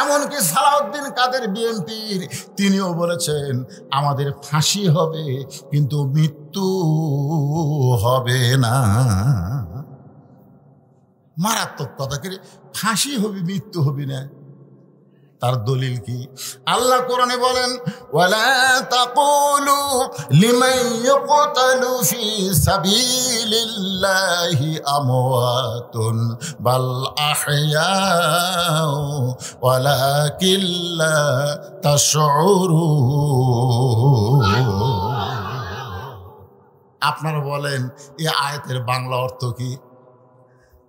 Speaker 1: এমনকি সালাউদ্দিন কাদের বিএনপির, তিনিও বলেছেন আমাদের ফাঁসি হবে কিন্তু মৃত্যু হবে না। মারাত্মক কথা, কি ফাঁসি হবে মৃত্যু হবে না? তার দলিল কি? আল্লাহ কোরআনে বলেন ওয়ালা তাকুলু লিমান ইউকতালু ফি সাবিলিল্লাহি আমওয়াতুন বাল আহইয়াউ ওয়ালাকিন লা তাশউরুন। আপনারা বলেন এই আয়াতের বাংলা অর্থ কি?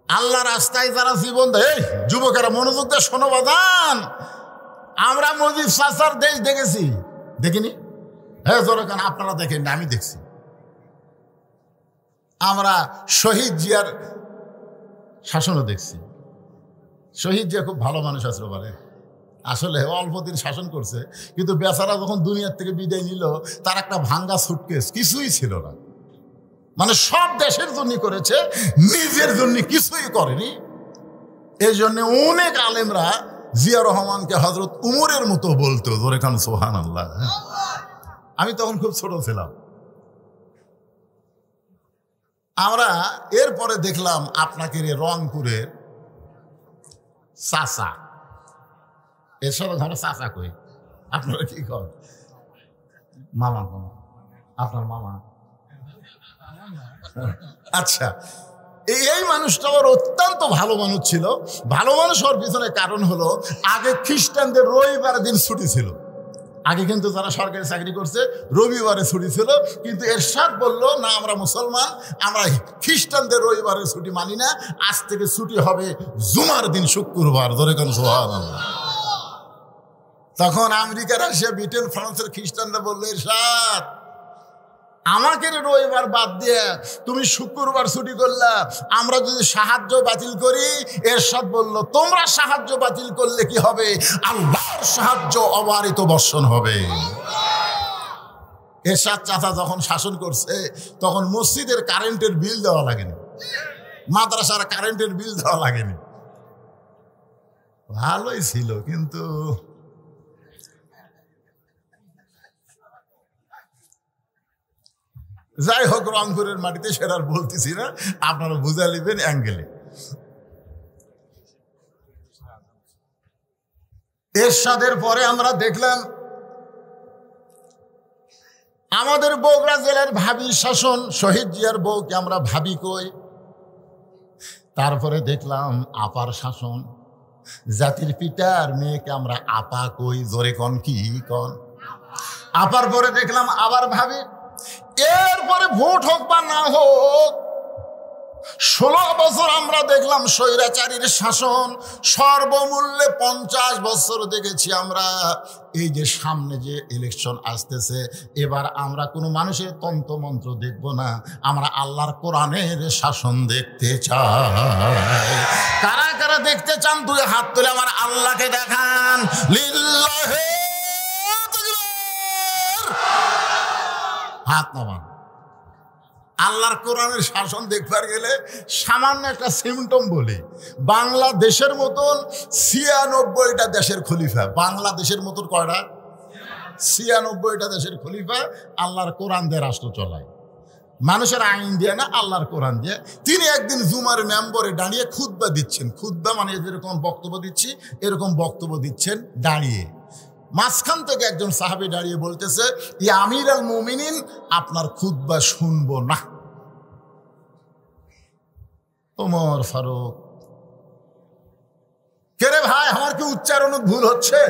Speaker 1: আল্লাহ রাস্তায় যারা জীবন দেয়, যুবকেরা মনোযোগ দিয়ে শোনো বাদান, আমরা মুজিব চাচার দেশ দেখেছি, দেখিনি? হ্যাঁ জোরে কান, আপনারা দেখেন না, আমি দেখছি। আমরা শহীদ জিয়ার শাসনও দেখছি। শহীদ জিয়া খুব ভালো মানুষ আসলে বলে, আসলে অল্প দিন শাসন করছে, কিন্তু বেচারা যখন দুনিয়ার থেকে বিদায় নিল তার একটা ভাঙ্গা সুটকেস কিছুই ছিল না। মানে সব দেশের জন্য করেছে, নিজের জন্য কিছুই করেনি। এই জন্য অনেক আলেমরা জিয়া রহমানকে হযরত উমরের মতো বলতো, জোরে কান সুবহানাল্লাহ। আমি তখন খুব ছোট ছিলাম। আমরা এরপরে দেখলাম আপনাকে রংপুরের চাচা, এর সাথে ধরো চাচা কই, আপনারা কি করেন? মামা, আপনার মামা। আচ্ছা, এই মানুষটা ওর অত্যন্ত ভালো মানুষ ছিল। ভালো মানুষ হওয়ার পিছনে কারণ হলো, আগে খ্রিস্টানদের রবিবার দিন ছুটি ছিল। আগে কিন্তু যারা সরকারি চাকরি করছে রবিবারে ছুটি ছিল, কিন্তু এরশাদ বললো না, আমরা মুসলমান, আমরা খ্রিস্টানদের রবিবারের ছুটি মানি না, আজ থেকে ছুটি হবে জুমার দিন, শুক্রবার। ধরে কেন সুবহানাল্লাহ। তখন আমেরিকা, রাশিয়া, ব্রিটেন, ফ্রান্সের খ্রিস্টানরা বললো, এরশাদ আমাকে রবিবার বাদ দিয়ে তুমি শুক্রবার ছুটি করলা, আমরা যদি সাহায্য বাতিল করি। এরশাদ বলল, তোমরা সাহায্য বাতিল করলে কি হবে? আল্লাহর সাহায্য অবারিত বর্ষণ হবে। এরশাদ চাচা যখন শাসন করছে তখন মসজিদের কারেন্টের বিল দেওয়া লাগেনি, মাদ্রাসার কারেন্টের বিল দেওয়া লাগেনি। ভালোই ছিল, কিন্তু যাই হোক, রংপুরের মাটিতে সেটা আর বলতেছি না, আপনারা বুঝা নেবেন অ্যাঙ্গেলে। এরশাদের পরে আমরা দেখলাম আমাদের বগুড়া জেলার ভাবি শাসন, শহীদ জিয়ার বউকে আমরা ভাবি কই। তারপরে দেখলাম আপার শাসন, জাতির পিতার মেয়েকে আমরা আপা কই। জোরে কন, কি কন? আপার পরে দেখলাম আবার ভাবি। এরপরে ভোট হোক বা না হোক, 16 বছর আমরা দেখলাম স্বৈরাচারীর শাসন, সর্বমূল্যে 50 বছর দেখেছি আমরা। এই যে সামনে যে ইলেকশন আসতেছে, এবার আমরা কোনো মানুষের তন্ত্রমন্ত্র দেখব না, আমরা আল্লাহর কোরআনের শাসন দেখতে চাই। কারা কারা দেখতে চান? দুই হাত তুলে আমার আল্লাহকে দেখান। লিল্লাহি হাত নামান। আল্লাহর কোরআনের শাসন দেখবার গেলে সামান্য একটা সিমটম বলি, বাংলাদেশের মতন 96টা দেশের খলিফা, বাংলাদেশের মতন কয়টা? 96টা দেশের খলিফা আল্লাহর কোরআন দিয়ে রাষ্ট্র চলায়। মানুষের আইন দিয়ে না, আল্লাহর কোরআন দিয়ে। তিনি একদিন জুমার মেম্বরে দাঁড়িয়ে খুতবা দিচ্ছেন। খুতবা মানে যেরকম বক্তব্য দিচ্ছি এরকম বক্তব্য দিচ্ছেন দাঁড়িয়ে। মাঝখান থেকে একজন সাহাবী দাঁড়িয়ে বলতেছে, ইয়া আমির আল মুমিনিন, আপনার খুতবা শুনবো না। ওমর ফারুক, কে রে ভাই, আমার কি উচ্চারণ ভুল হচ্ছে?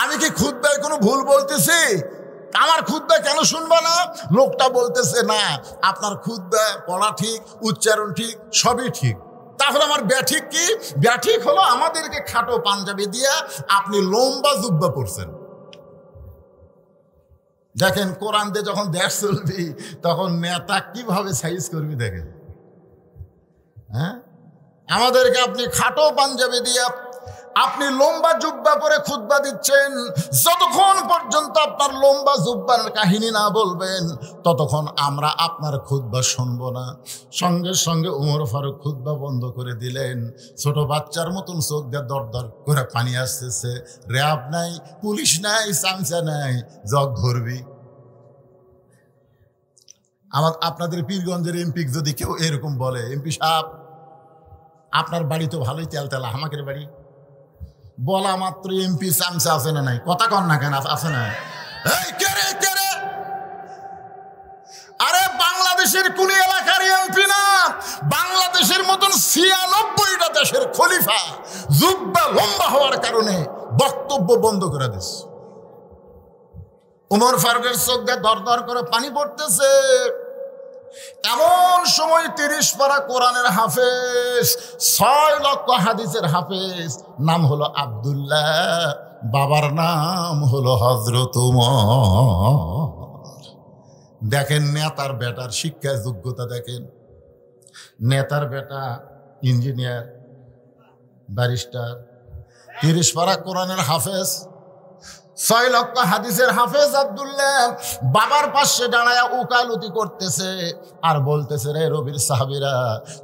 Speaker 1: আমি কি খুতবায় কোনো ভুল বলতেছি? আমার খুতবা কেন শুনবো না? লোকটা বলতেছে, না, আপনার খুতবা পড়া ঠিক, উচ্চারণ ঠিক, সবই ঠিক। তাহলে আমার ব্যাঠিক কি? ব্যাঠিক হলো আমাদেরকে খাটো পাঞ্জাবি দিয়া আপনি লম্বা জুব্বা পরছেন। দেখেন, কোরআন দিয়ে যখন দেশ চলবি তখন নেতা কিভাবে সাইজ করবি দেখেন। হ্যাঁ, আমাদেরকে আপনি খাটো পাঞ্জাবি দিয়া আপনি লম্বা জুব্বা পরে খুতবা দিচ্ছেন। যতক্ষণ পর্যন্ত আপনার লম্বা জুব্বার কাহিনী না বলবেন ততক্ষণ আমরা আপনার খুতবা শুনবো না। সঙ্গে সঙ্গে ওমর ফারুক খুতবা বন্ধ করে দিলেন। ছোট বাচ্চার মতন চোখ দিয়ে দর দর করে পানি আসতেছে। র্যাব নাই, পুলিশ নাই, চামচা নাই, জগ ধরবি। আপনাদের পীরগঞ্জের এমপি যদি কেউ এরকম বলে, এমপি সাহেব আপনার বাড়ি তো ভালোই তেলতেলা, আমাদের বাড়ি, বলা মাত্র এমপি চামচা আছে না নাই? কথা কন না কেন? আছে না? আরে বাংলাদেশের কোন এলাকার এমপি না, বাংলাদেশের মতন 96টা দেশের খলিফা জুব্বা লম্বা হওয়ার কারণে বক্তব্য বন্ধ করে দিস। ওমর ফারুকের চোখ দিয়ে দর দর করে পানি পড়তেছে। এমন সময় 30 পারা কোরআনের হাফেজ, 6 লক্ষ হাদিসের হাফেজ, নাম হলো আব্দুল্লাহ বাবার নাম হলো হযরত ওমর। দেখেন নেতার বেটার শিক্ষা যোগ্যতা, দেখেন নেতার বেটা ইঞ্জিনিয়ার, ব্যারিস্টার, 30 পারা কোরআনের হাফেজ, 6 লক্ষ হাদিসের হাফেজ আব্দুল্লাহ বাবার পাশে দাঁড়ায়া উকালতি করতেছে আর বলতেছে, রে রবির সাহাবীরা,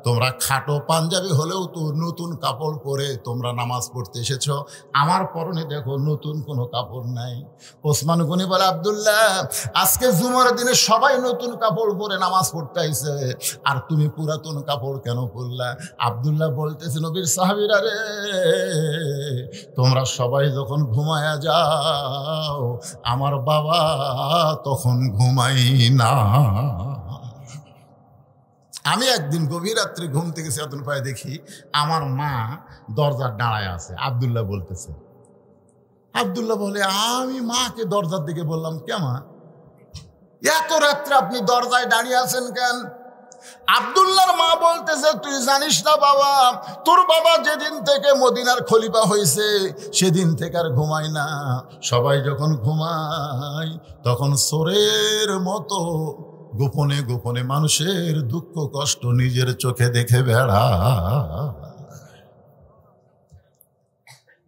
Speaker 1: তোমরা খাটো পাঞ্জাবি হলেও তো নতুন কাপড় পরে তোমরা নামাজ পড়তে এসেছ, আমার পরনে দেখো নতুন কোনো কাপড় নাই। ওসমান গনি বলে, আব্দুল্লাহ আজকে জুমার দিনে সবাই নতুন কাপড় পরে নামাজ পড়তে আইছে, আর তুমি পুরাতন কাপড় কেন পরলা? আব্দুল্লাহ বলতেছে, নবীর সাহাবীরা রে, তোমরা সবাই যখন ঘুমায়া যাও আমার বাবা তখন ঘুমাই না। আমি একদিন গভীর রাত্রে ঘুম থেকে চেতন পায়ে দেখি আমার মা দরজার দাঁড়ায় আছে। আব্দুল্লাহ বলতেছে, আব্দুল্লাহ বলে, আমি মাকে দরজার দিকে বললাম, কে মা, এত রাত্রে আপনি দরজায় দাঁড়িয়ে আছেন কেন? আব্দুল্লাহর মা বলতেছে, তুই জানিস না বাবা, তোর বাবা যেদিন থেকে মদিনার খলিফা হয়েছে সেদিন থেকে আর ঘুমায় না। সবাই যখন ঘুমায় তখন চোরের মতো গোপনে গোপনে মানুষের দুঃখ কষ্ট নিজের চোখে দেখে বেড়া।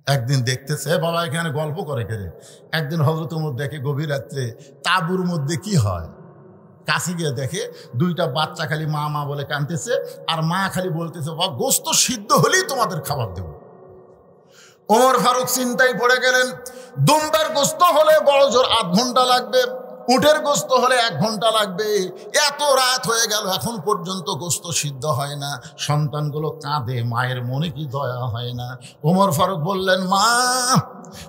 Speaker 1: একদিন দেখতেছে, বাবা এখানে গল্প করে কেড়ে, একদিন হযরত ওমর দেখে গভীর রাত্রে তাঁবুর মধ্যে কি হয়, কাছে গিয়ে দেখে 2টা বাচ্চা খালি মা মা বলে কাঁদতেছে, আর মা খালি বলতেছে, বাবা গোস্ত সিদ্ধ হলেই তোমাদের খাবার দেব। ওমর ফারুক চিন্তায় পড়ে গেলেন, দুম্বার গোস্ত হলে বড় জোর 8 ঘন্টা লাগবে, উটের গোস্ত হলে 1 ঘন্টা লাগবে। এত রাত হয়ে গেল এখন পর্যন্ত গোস্ত সিদ্ধ হয় না। সন্তানগুলো কাঁদে, মায়ের মনে কি দয়া হয় না? ওমর ফারুক বললেন, মা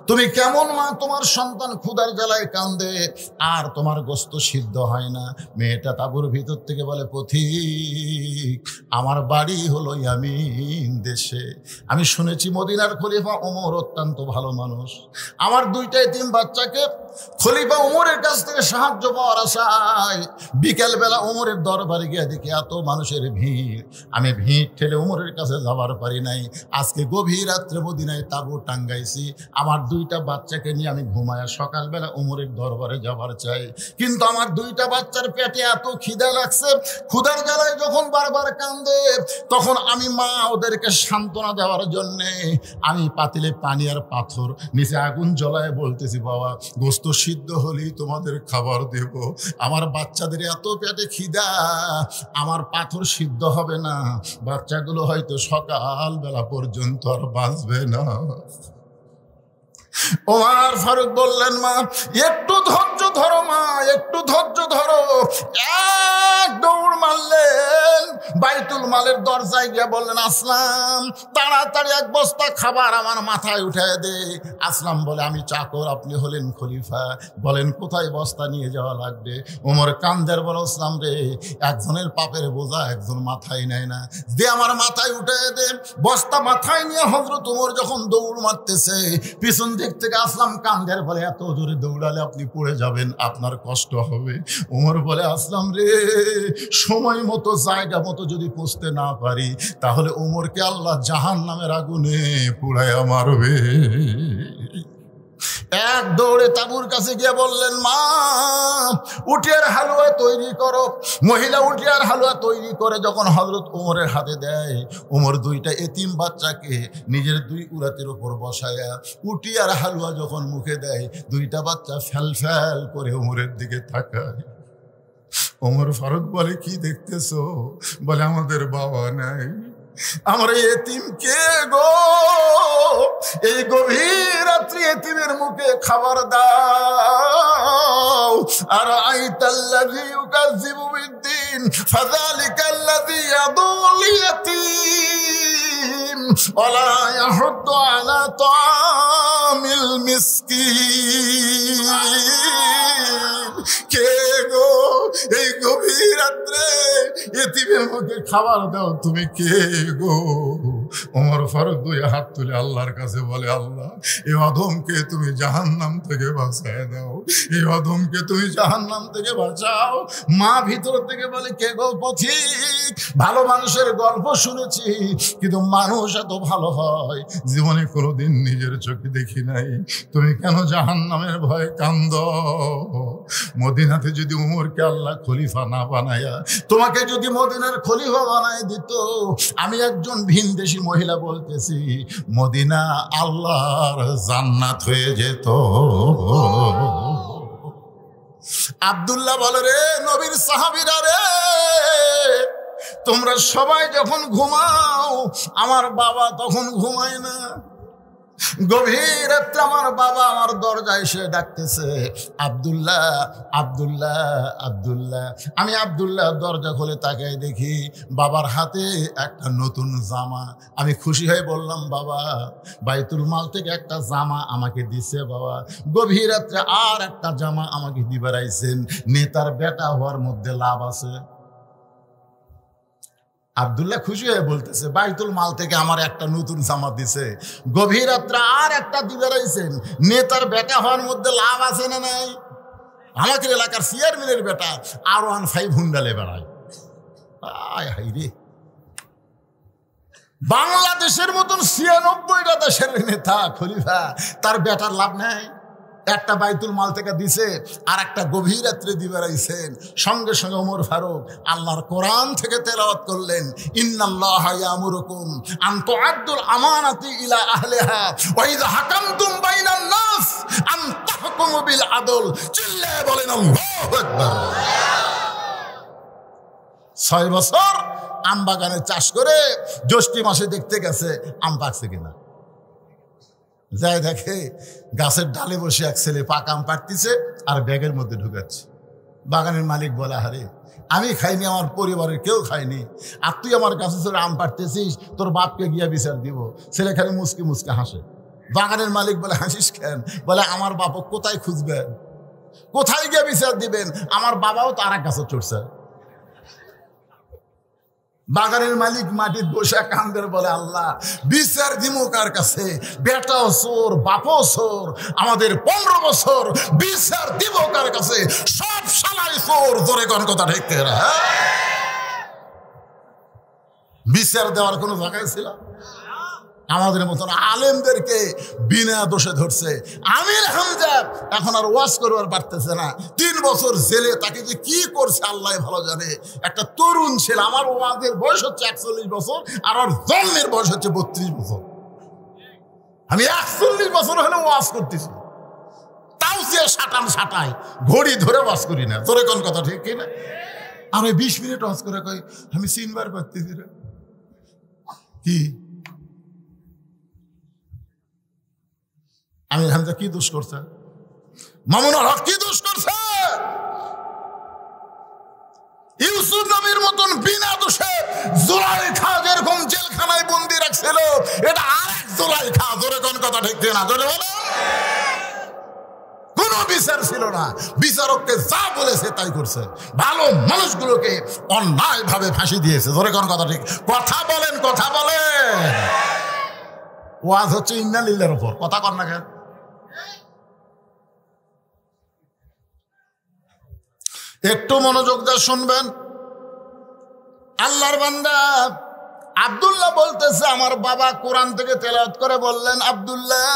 Speaker 1: তুমি কেমন মা, তোমার সন্তান ক্ষুধার জ্বালায় কান্দে আর তোমার গোস্ত সিদ্ধ হয় না? মেয়েটা তাঁবুর ভিতর থেকে বলে, পথিক আমার বাড়ি হলো ইয়ামিন দেশে, আমি শুনেছি মদিনার খলিফা ওমর অত্যন্ত ভালো মানুষ। আমার 2টা এতিম বাচ্চাকে খলিফা ওমরের কাছ থেকে সাহায্য পাওয়ার আশায় বিকেলবেলা ওমরের দরবারে গিয়ে দেখি এত মানুষের ভিড়, আমি ভিড় ঠেলে ওমরের কাছে যাবার পারি নাই। আজকে গভীর রাত্রে মদিনায় তাঁবু টাঙ্গাইছি, আমার 2টা বাচ্চাকে নিয়ে আমি ঘুমায়া সকালবেলা ওমরের দরবারে যাবার চাই, কিন্তু আমার 2টা বাচ্চার পেটে এত খিদা লাগছে, ক্ষুধার জ্বালায় যখন বারবার কান্দে তখন আমি মা ওদেরকে সান্ত্বনা দেওয়ার জন্যে আমি পাতিলে পানি আর পাথর নিচে আগুন জ্বলায় বলতেছি, বাবা গোস্ত সিদ্ধ হলেই তোমাদের খাবার দেব, আমার বাচ্চাদের এত পেটে খিদা, আমার পাথর সিদ্ধ হবে না, বাচ্চাগুলো হয়তো সকালবেলা পর্যন্ত আর বাঁচবে না। ওমর ফারুক বললেন, মা একটু ধৈর্য ধরো, মা একটু ধৈর্য ধরো। এক দৌড় মারলেন, বাইতুল মালের দরজায় গিয়ে বললেন, আসলাম তাড়াতাড়ি 1 বস্তা খাবার আমার মাথায় উঠায় দে। আসলাম বলে, আমি চাকর, আপনি হলেন খলিফা, বলেন কোথায় বস্তা নিয়ে যাওয়া লাগবে? ওমর কান্দের বলে, আসলাম রে, একজনের পাপের বোঝা একজন মাথায় নেয় না, দে আমার মাথায় উঠায় দে। বস্তা মাথায় নিয়ে হযরত ওমর যখন দৌড় মারতেছে, পিছন দিক থেকে আসলাম কান্দের বলে, এত জোরে দৌড়ালে আপনি পড়ে যাবেন, আপনার কষ্ট হবে। ওমর বলে, আসলাম রে, সময় মতো জায়গা মতো যদি পৌঁছতে না পারি তাহলে ওমরকে আল্লাহ জাহান্নামের আগুনে পুড়াইয়া মারবে। এক দৌড়ে তাঁবুর কাছে গিয়ে বললেন, মা উটিয়ার হালুয়া তৈরি করো। মহিলা উটিয়ার হালুয়া তৈরি করে যখন হযরত ওমরের হাতে দেয়, ওমর 2টা এতিম বাচ্চাকে নিজের 2 উরাতের উপর বসায়া উটিয়ার হালুয়া যখন মুখে দেয়, 2টা বাচ্চা ফ্যাল ফ্যাল করে ওমরের দিকে তাকায়। ওমর ফারুক বলে, কি দেখতেছো? বলে, আমাদের বাবা নাই, আমার এতিম কে গো? এই গভীর রাত্রি এতিমের মুখে খাবার দাও। আর আইতাল্লাযী ইউকাযযিবু বিদ্দীন ফাযালিকাল্লাযী ইয়াদুল ইয়াতীম ওয়ালা ইয়াহুদ্দু আলা তাআমিল মিসকিন। কে গো এই গভীর রাত্রে এতিমের মুখে খাবার দাও? তুমি কে গো? ওমর ফারুক দুই হাত তুলে আল্লাহর কাছে বলে, আল্লাহ এই অধমকে তুমি জাহান্নাম থেকে বাঁচায় দাও, এই অধমকে তুমি জাহান্নাম থেকে বাঁচাও। মা ভিতর থেকে বলে, কে গো পথিক, ভালো মানুষের গল্প শুনেছি, কিন্তু মানুষ এত ভালো হয় জীবনে কোনোদিন নিজের চোখে দেখি নাই, তুমি কেন জাহান্নামের ভয়ে কান্দ? মদিনাতে যদি উমরকে আল্লাহ খলিফা না বানায়া তোমাকে যদি মদিনার খলিফা বানায় দিত, আমি একজন ভিনদেশী মহিলা বলতেছি, মদিনা আল্লাহর জান্নাত হয়ে যেত। আব্দুল্লাহ বলে, রে নবীর সাহাবীরা রে, তোমরা সবাই যখন ঘুমাও আমার বাবা তখন ঘুমায় না। গভীর রাত্রে আমার বাবা আমার দরজায় এসে ডাকতেছে, আব্দুল্লাহ আব্দুল্লাহ আব্দুল্লাহ। আমি আব্দুল্লাহ দরজা খুলে তাকাই, দেখি বাবার হাতে একটা নতুন জামা। আমি খুশি হয়ে বললাম, বাবা বাইতুল মাল থেকে একটা জামা আমাকে দিছে বাবা। গভীর রাত্রে আর একটা জামা আমাকে দিবার আইছেন, নেতার বেটা হওয়ার মধ্যে লাভ আছে। আব্দুল্লাহ খুশি হয়ে বলতেছে, বাইতুল মাল থেকে আমার একটা নতুন জামা দিছে, গভীর রাত্রে আর একটা দিবে রয়েছেন, নেতার বেটা হওয়ার মধ্যে লাভ আছে না নাই? আমাদের এলাকার চেয়ারম্যানের বেটা R15 হুন্ডালে বেড়ায়। আয় হাই রে, বাংলাদেশের মতন 96টা দেশের নেতা খলিফা, তার বেটার লাভ নাই? একটা বাইতুল মাল থেকে দিছে আর একটা গভীর রাত্রে দিবে রাইছেন। সঙ্গে সঙ্গে ওমর ফারুক আল্লাহর কোরআন থেকে তেলাওয়াত করলেন, ইন্নাল্লাহা ইয়ামুরুকুম আন তুআদ্দুল আমানাতি ইলা আহলিহা ওয়া ইযা হাকামতুম বাইনান নাস আন তাহকুমু বিল আদল। চিল্লায়ে বলেন আল্লাহু আকবার। 6 বছর আম বাগানে চাষ করে জ্যৈষ্ঠ মাসে দেখতে গেছে আম পাকছে কিনা। যাই দেখে গাছের ডালে বসে এক ছেলে পাকা আম পাড়তিছে আর ব্যাগের মধ্যে ঢুকাচ্ছে। বাগানের মালিক বলে, আরে আমি খাইনি, আমার পরিবারের কেউ খায়নি, আর তুই আমার গাছে চলে আম পাড়তেছিস, তোর বাপকে গিয়া বিচার দিব। ছেলে খালি মুসকি মুসকে হাসে। বাগানের মালিক বলে, হাসিস কেন? বলে, আমার বাপ কোথায় খুঁজবেন, কোথায় গিয়ে বিচার দিবেন? আমার বাবাও তো আর এক গাছে চড়ছে। বাগানের মালিক মাটির বসে কান্দের বলে, আল্লাহ বিচার দিমু কার কাছে? বেটাও চোর, বাপও চোর, আমাদের 15 বছর বিচার দিব কার কাছে? সব শালাই চোর। জোরে কোন কথা ঠিক না? বিচার দেওয়ার কোনো জায়গায় ছিল? আমাদের মতন আলেমদেরকে বিনা দোষে ধরছে। আমির হামজা এখন আর ওয়াজ করবার পারতেছে না, 3 বছর জেলে। তাকে যে কি করছে আল্লাহ ভালো জানে। একটা তরুণ ছেলে, আমার ওয়াজের বয়স হচ্ছে 41 বছর, আর ওর জন্মের বয়স হচ্ছে 32 বছর। আমি 41 বছর হলে ওয়াজ করতেছি, তাও যে সাটাই ঘড়ি ধরে ওয়াজ করি না। তোরে কোন কথা ঠিক কিনা? আমি 20 মিনিট ওয়াজ করে কই, আমি চিনবার পারতেছি না। কি আমির হামজা কি দোষ করছে? মামুনুল হক কি দোষ করছে? ইউসুফ নবীর মতন বিনা দোষে জুলাইখা যেরকম জেলখানায় বন্দি রাখছিল, এটা আরেক জুলাইখা। জোরে কোন কথা ঠিক না? জোরে বলো। কোন বিচার ছিল না, বিচারককে যা বলেছে তাই করছে। ভালো মানুষগুলোকে অন্যায় ভাবে ফাঁসি দিয়েছে। জোরে কোন কথা ঠিক? কথা বলেন, কথা বলেন। ওয়াজ হচ্ছে ইন্না লিল্লাহর উপর, কথা কর না কেন? একটু মনোযোগ দিয়ে শুনবেন। আল্লাহর বান্দা আব্দুল্লাহ বলতেছে, আমার বাবা কোরআন থেকে তেলাওয়াত করে বললেন, আব্দুল্লাহ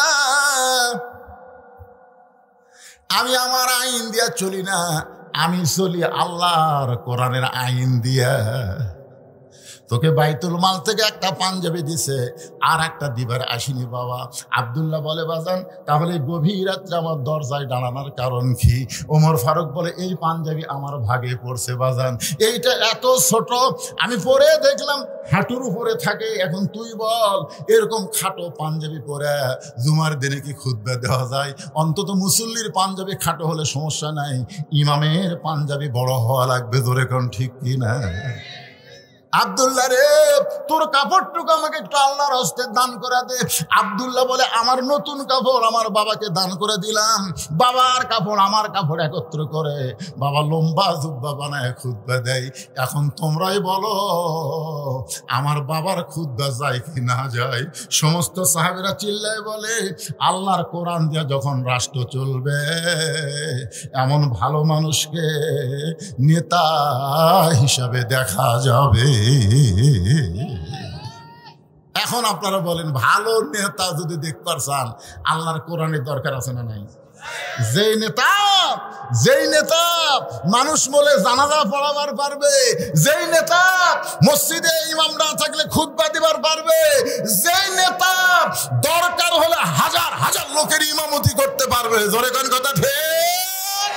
Speaker 1: আমি আমার আইন দিয়া চলি না, আমি চলি আল্লাহর কোরআনের আইন দিয়া। তোকে বাইতুল মাল থেকে একটা পাঞ্জাবি দিছে, আর একটা দিবার আসেনি বাবা। আব্দুল্লাহ বলে, বাজান তাহলে গভীর রাত্রে আমার দরজায় দাঁড়ানোর কারণ কি? ওমর ফারুক বলে, এই পাঞ্জাবি আমার ভাগে পড়ছে বাজান, এইটা এত ছোট, আমি পরে দেখলাম হাঁটুর উপরে থাকে। এখন তুই বল, এরকম খাটো পাঞ্জাবি পরে জুমার দিনে কি খুতবা দেওয়া যায়? অন্তত মুসল্লির পাঞ্জাবি খাটো হলে সমস্যা নাই, ইমামের পাঞ্জাবি বড় হওয়া লাগবে। ধরে কোন ঠিক কি না? আব্দুল্লাহ রে, তোর কাপড়টুকু আমাকে একটু আল্লাহর হস্তে দান করে দে। আব্দুল্লাহ বলে, আমার নতুন কাপড় আমার বাবাকে দান করে দিলাম। বাবার কাপড় আমার কাপড় একত্র করে বাবা লম্বা জুব্বা বানায় খুতবা দেয়। এখন তোমরাই বলো আমার বাবার খুতবা যায় কি না যায়? সমস্ত সাহাবীরা চিল্লায় বলে, আল্লাহর কোরআন দিয়ে যখন রাষ্ট্র চলবে, এমন ভালো মানুষকে নেতা হিসাবে দেখা যাবে। এখন আপনারা বলেন, ভালো নেতা যদি দেখতে চান আল্লাহর কোরআনের দরকার আছে না নাই? যেই নেতা মানুষ বলে জানাজা পড়াবার পারবে, যেই নেতা মসজিদে ইমাম না থাকলে খুতবা দিবার পারবে, যেই নেতা দরকার হলে হাজার হাজার লোকের ইমামতি করতে পারবে, জোরে কোন কথা ঠিক?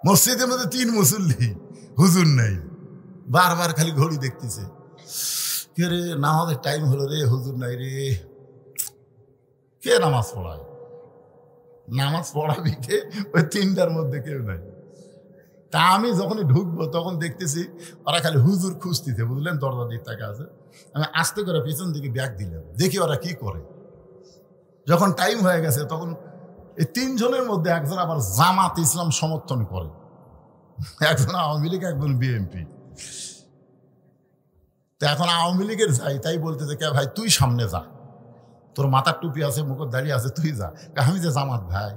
Speaker 1: মসজিদের মধ্যে 3 মুসল্লি, হুজুর নেই, বারবার খালি ঘড়ি দেখতেছে, কে রে নামাজের টাইম হলো রে, হুজুর নাই রে। কে নামাজ পড়ায়? নামাজ পড়াবি কে? ওই 3টার মধ্যে কেউ নাই। তা আমি যখনই ঢুকবো তখন দেখতেছি ওরা খালি হুজুর খুঁজতেছে, বুঝলেন, দরজা দিক টাকা আছে। আমি আস্তে করে পিছন দিকে ব্যাগ দিলাম, দেখি ওরা কি করে। যখন টাইম হয়ে গেছে তখন এই 3 জনের মধ্যে একজন আবার জামাত ইসলাম সমর্থন করে, একজন আওয়ামী লীগ, একজন বিএনপি। তো এখন আওয়ামী লীগের যাই, তাই বলতেছে, কে ভাই তুই সামনে যা, তোর মাথার টুপি আছে, মুখের দাঁড়িয়ে আছে, তুই যা। আমি যে জামাত ভাই,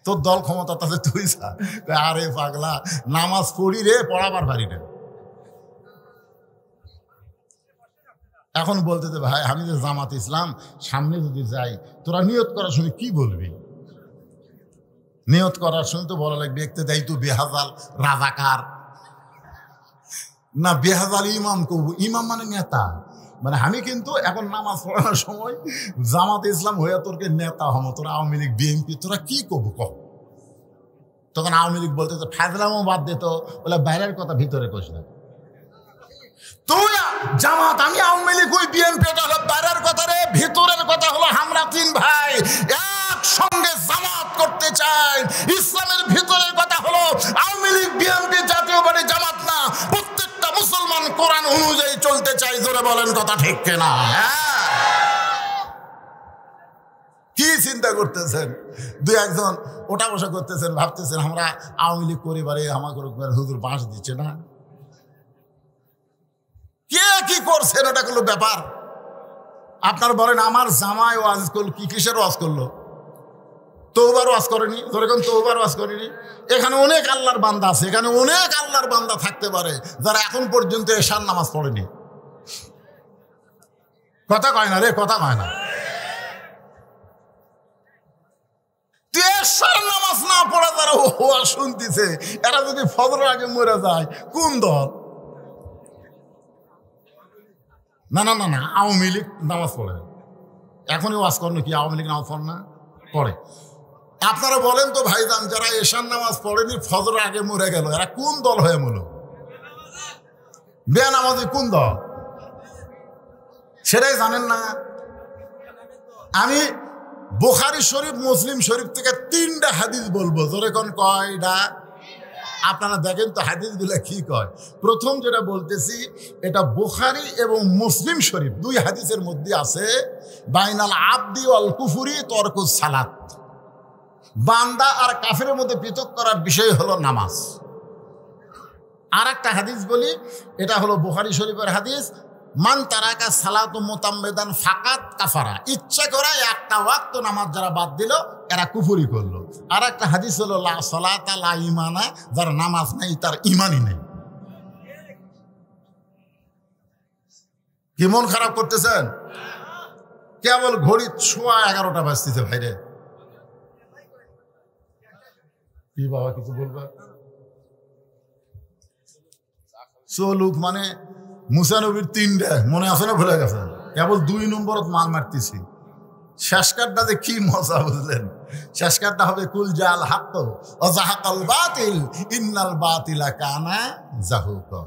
Speaker 1: তোর দল ক্ষমতা তাতে তুই যা। আরে পাগলা, নামাজ পড়ি রে, পড়াবার পারি না। এখন বলতেছে, ভাই আমি যে জামাত ইসলাম, সামনে যদি যাই, তোরা নিয়ত করার সময় কি বলবি? নিয়ত করার সময় তো বলা লাগবে, দেখতে দেয় তো বেহাজাল রাজাকার না, বেহাজাল ইমাম করবো। ইমাম মানে নেতা, মানে আমি কিন্তু এখন নামাজ পড়ানোর সময় জামাত ইসলাম হইয়া তোরকে নেতা হমো, তোরা আওয়ামী লীগ বিএনপি, তোরা কি করবো কহ? তখন আওয়ামী লীগ বলতে, ফাজলামও বাদ দিত, বলে বাইরের কথা ভিতরে কোস না। তুই জামাত, আমি আওয়ামী লীগ, ওই বিএনপি, এটা হলো বাইরের কথা রে, ভিতরের কথা হলো আমরা 3 ভাই একসঙ্গে জামাত করতে চাই। ইসলামের ভিতরের কথা হলো আওয়ামী লীগ বিএনপি জাতীয় পার্টি জামাত না, প্রত্যেকটা মুসলমান কোরআন অনুযায়ী চলতে চাই। জোরে বলেন কথা ঠিক কিনা? কি চিন্তা করতেছেন? 2-1 ওটা বসা করতেছেন, ভাবতেছেন আমরা আওয়ামী লীগ পরিবারে আমাকে হুজুর বাঁশ দিচ্ছে না। কে কি করছেন ওটা কোনো ব্যাপার? আপনার বলেন, আমার জামাই ওয়াজ করল, কি কিসের ওয়াজ করলো? তওবার ওয়াজ করেনি, যেরকম তওবার ওয়াজ করেনি। এখানে অনেক আল্লাহর বান্দা আছে, এখানে অনেক আল্লাহর বান্দা থাকতে পারে যারা এখন পর্যন্ত এশার নামাজ পড়েনি। কথা কয় না রে, কথা কয় না। এশার নামাজ না পড়া যারা ওয়াজ শুনতেছে, এরা যদি ফজরের আগে মরে যায়, কোন দল? না না না না, আওয়ামী লীগ নামাজ পড়ে। এখনই ওয়াজ করেন কি আওয়ামী লীগ নামাজ পড়ে না? পড়ে। আপনারা বলেন তো ভাইজান, যারা এশার নামাজ পড়েনি, ফজরের আগে মরে গেল, এরা কোন দল হয়ে মূল? বেনামাজি কোন দল? সেটাই জানেন না। আমি বুখারী শরীফ, মুসলিম শরীফ থেকে 3টা হাদিস বলবো, যেরকম কয়টা আপনারা দেখেন তো হাদিসগুলা কি কয়। প্রথম যেটা বলতেছি, এটা বুখারী এবং মুসলিম শরীফ 2 হাদিসের মধ্যে আছে, বাইনাল আবদি ওয়াল কুফরি তরকুস সালাত, বান্দা আর কাফেরের মধ্যে পৃথক করার বিষয় হলো নামাজ। আর একটা হাদিস বলি, এটা হলো বুখারী শরীফের হাদিস, মান তারাকা সালাতু মুতাম্মিদান ফাকাত কাফারা, ইচ্ছা করে একটা ওয়াক্ত নামাজ যারা বাদ দিল এরা কুফরি করলো। আর একটা হাদিস হলো লা সালাতা লা ঈমানা, যার নামাজ নেই তার ঈমানই নেই। কি মন খারাপ করতেছেন? কেবল ঘড়ি 11:15 বাজতেছে ভাইরে। কি বাবা কিছু বলবা? চলুক মানে মুসা নবীর 3টা মনে আছে না, ভুলে গেছেন? কেবল 2 নম্বরত মাল মারতেছি। শেষকারটা যে কি মজা, বুঝলেন? শেষকারটা হবে কুল জাল হাক্ক ওয়া যাহাকাল বাতিল ইন্নাল বাতিলা কানা যাহুকা।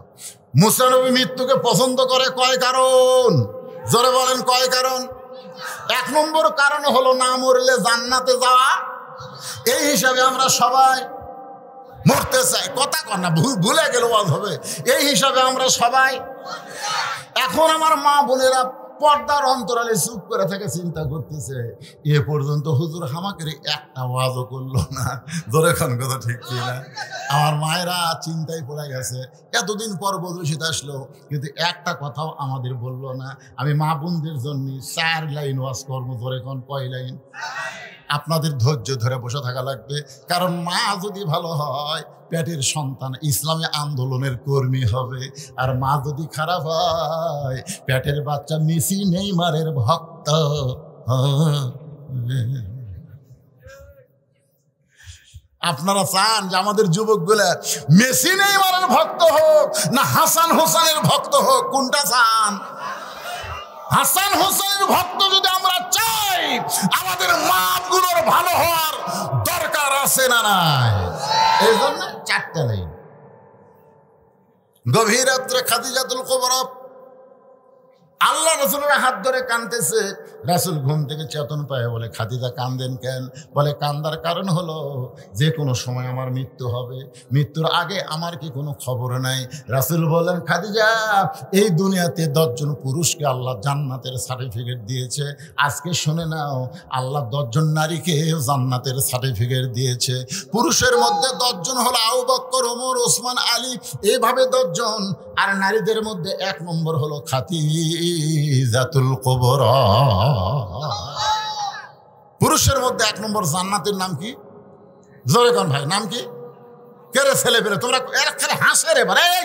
Speaker 1: মুসা নবী মৃত্যুকে পছন্দ করে কয় কারণ? জোরে বলেন কয় কারণ? 1 নম্বর কারণ হলো না মরলে জান্নাতে যাওয়া। এই হিসাবে আমরা সবাই মরতে চায়, কথা কর না, ভুলে গেলে ওয়াজ হবে। এই হিসাবে আমরা সবাই এখন আমার মা বোনেরা পর্দার অন্তরালে চুপ করে থেকে চিন্তা করতেছে, এ পর্যন্ত হুজুর আমাকে একটা ওয়াজও করলো না। ধরে খান কথা ঠিক কিনা? আমার মায়েরা চিন্তায় পড়ে গেছে, এতদিন পর বদরশীত আসলো কিন্তু একটা কথাও আমাদের বললো না। আমি মা বোনদের জন্য 4 লাইন ওয়াজ কর্ম, ধরে কোন কয় লাইন? আপনাদের ধৈর্য ধরে বসে থাকা লাগবে, কারণ মা যদি ভালো হয় পেটের সন্তান ইসলামী আন্দোলনের কর্মী হবে, আর মা যদি খারাপ হয় পেটের বাচ্চা মেসি নেইমারের ভক্ত হবে। আপনারা চান যে আমাদের যুবকগুলা মেসি নেইমারের ভক্ত হোক না হাসান হোসেনের ভক্ত হোক? কোনটা চান? হাসান হোসেনের ভক্ত যদি আমরা চাই, আমাদের মাপগুলোর ভালো হওয়ার দরকার আছে না নাই? এই জন্য 4টা লাইন। গভীর রাত্রে খাদিজাতুল কুবরা আল্লাহ রাসূলের হাত ধরে কাঁদতেছে। রাসূল ঘুম থেকে চেতন পায়, বলে খাদিজা কাঁদেন কেন? বলে কান্দার কারণ হলো যে কোনো সময় আমার মৃত্যু হবে, মৃত্যুর আগে আমার কি কোনো খবর নাই? রাসূল বলেন, খাদিজা এই দুনিয়াতে 10 জন পুরুষকে আল্লাহ জান্নাতের সার্টিফিকেট দিয়েছে, আজকে শুনে নাও আল্লাহ 10 জন নারীকে জান্নাতের সার্টিফিকেট দিয়েছে। পুরুষের মধ্যে 10 জন হলো আবু বকর, ওমর, ওসমান, আলী, এইভাবে 10 জন। আর নারীদের মধ্যে 1 নম্বর হলো খাদিজাতুল কুবরা। পুরুষের মধ্যে 1 নম্বর জান্নাতের নাম কি? জোরে কোন ভাই, নাম কি? কে রে ছেলে পেলে তোমরা এখানে হাসে রে ভাই,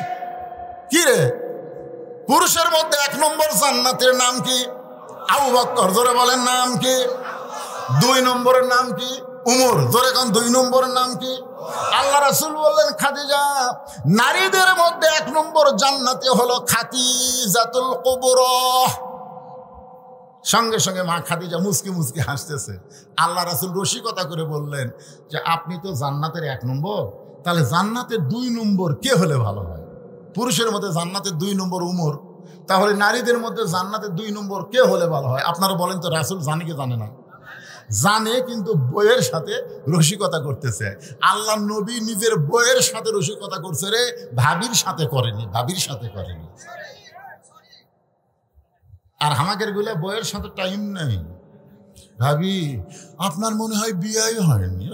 Speaker 1: কি রে? পুরুষের মধ্যে 1 নম্বর জান্নাতের নাম কি? আবু বকর। জোরে বলেন নাম কি? 2 নম্বরের নাম কি? উমর। জোরে কোন 2 নম্বরের নাম কি? আল্লাহ রাসূল বললেন, খাদিজা নারীদের মধ্যে 1 নম্বর জান্নাতে হলো খাদিজাতুল কুবরা। সঙ্গে সঙ্গে মা খাদিজা মুচকি মুচকি হাসতেছে। আল্লাহ রাসূল রসিকতা করে বললেন যে আপনি তো জান্নাতের 1 নম্বর, তাহলে জান্নাতের 2 নম্বর কে হলে ভালো হয়? পুরুষের মধ্যে জান্নাতের 2 নম্বর উমর, তাহলে নারীদের মধ্যে জান্নাতের 2 নম্বর কে হলে ভালো হয়? আপনারা বলেন তো, রাসূল জানে কি জানে না? জানে, কিন্তু বইয়ের সাথে রসিকতা করতেছে। আল্লাহ নবী নিজের বইয়ের সাথে রসিকতা করছে রে, ভাবির সাথে করেনি, ভাবির সাথে করেনি। আর আমাদের গুলা বইয়ের সাথে টাইম নেই। ভাবি আপনার মনে হয় বিয়েই হয়নি,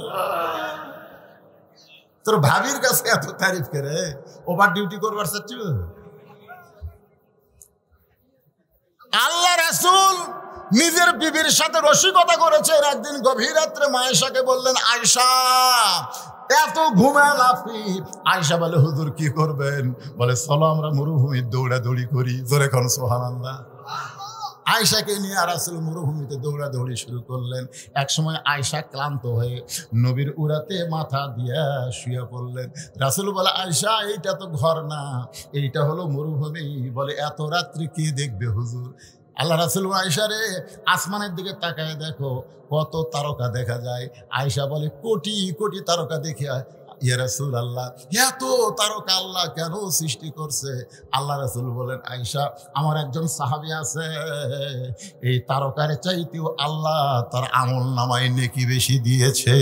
Speaker 1: তোর ভাবির কাছে এত তারিফ করে ওভার ডিউটি করবার চাচ্ছি। আল্লাহ রাসূল নিজের বিবির সাথে রসিকতা করেছেন। একদিন গভীর রাত্রে আয়েশাকে বললেন, আয়েশা এত ঘুমাল আপনি? আয়েশা বলে, হুজুর কি করবেন? বলে চলো আমরা মরুভূমির দৌড়াদৌড়ি করি। জোরে কোন সুবহানাল্লাহ। আয়েশাকে নিয়ে রাসূল মরুভূমিতে দৌড়াদৌড়ি শুরু করলেন। একসময় আয়েশা ক্লান্ত হয়ে নবীর উরাতে মাথা দিয়া শুয়ে পড়লেন। রাসূল বলে, আয়েশা এইটা তো ঘর না, এইটা হলো মরুভূমি। বলে এত রাত্রি কে দেখবে হুজুর? আল্লাহ রাসূল, আয়েশা রে আসমানের দিকে তাকায় দেখো কত তারকা দেখা যায়। আয়েশা বলে, কোটি কোটি তারকা দেখি। ইয়া রাসূলুল্লাহ, এত তারকা আল্লাহ কেন সৃষ্টি করছে? আল্লাহ রাসূল বলেন, আয়েশা আমার একজন সাহাবী আছে, এই তারকার চাইতেও আল্লাহ তার আমল নামায় নেকি বেশি দিয়েছে।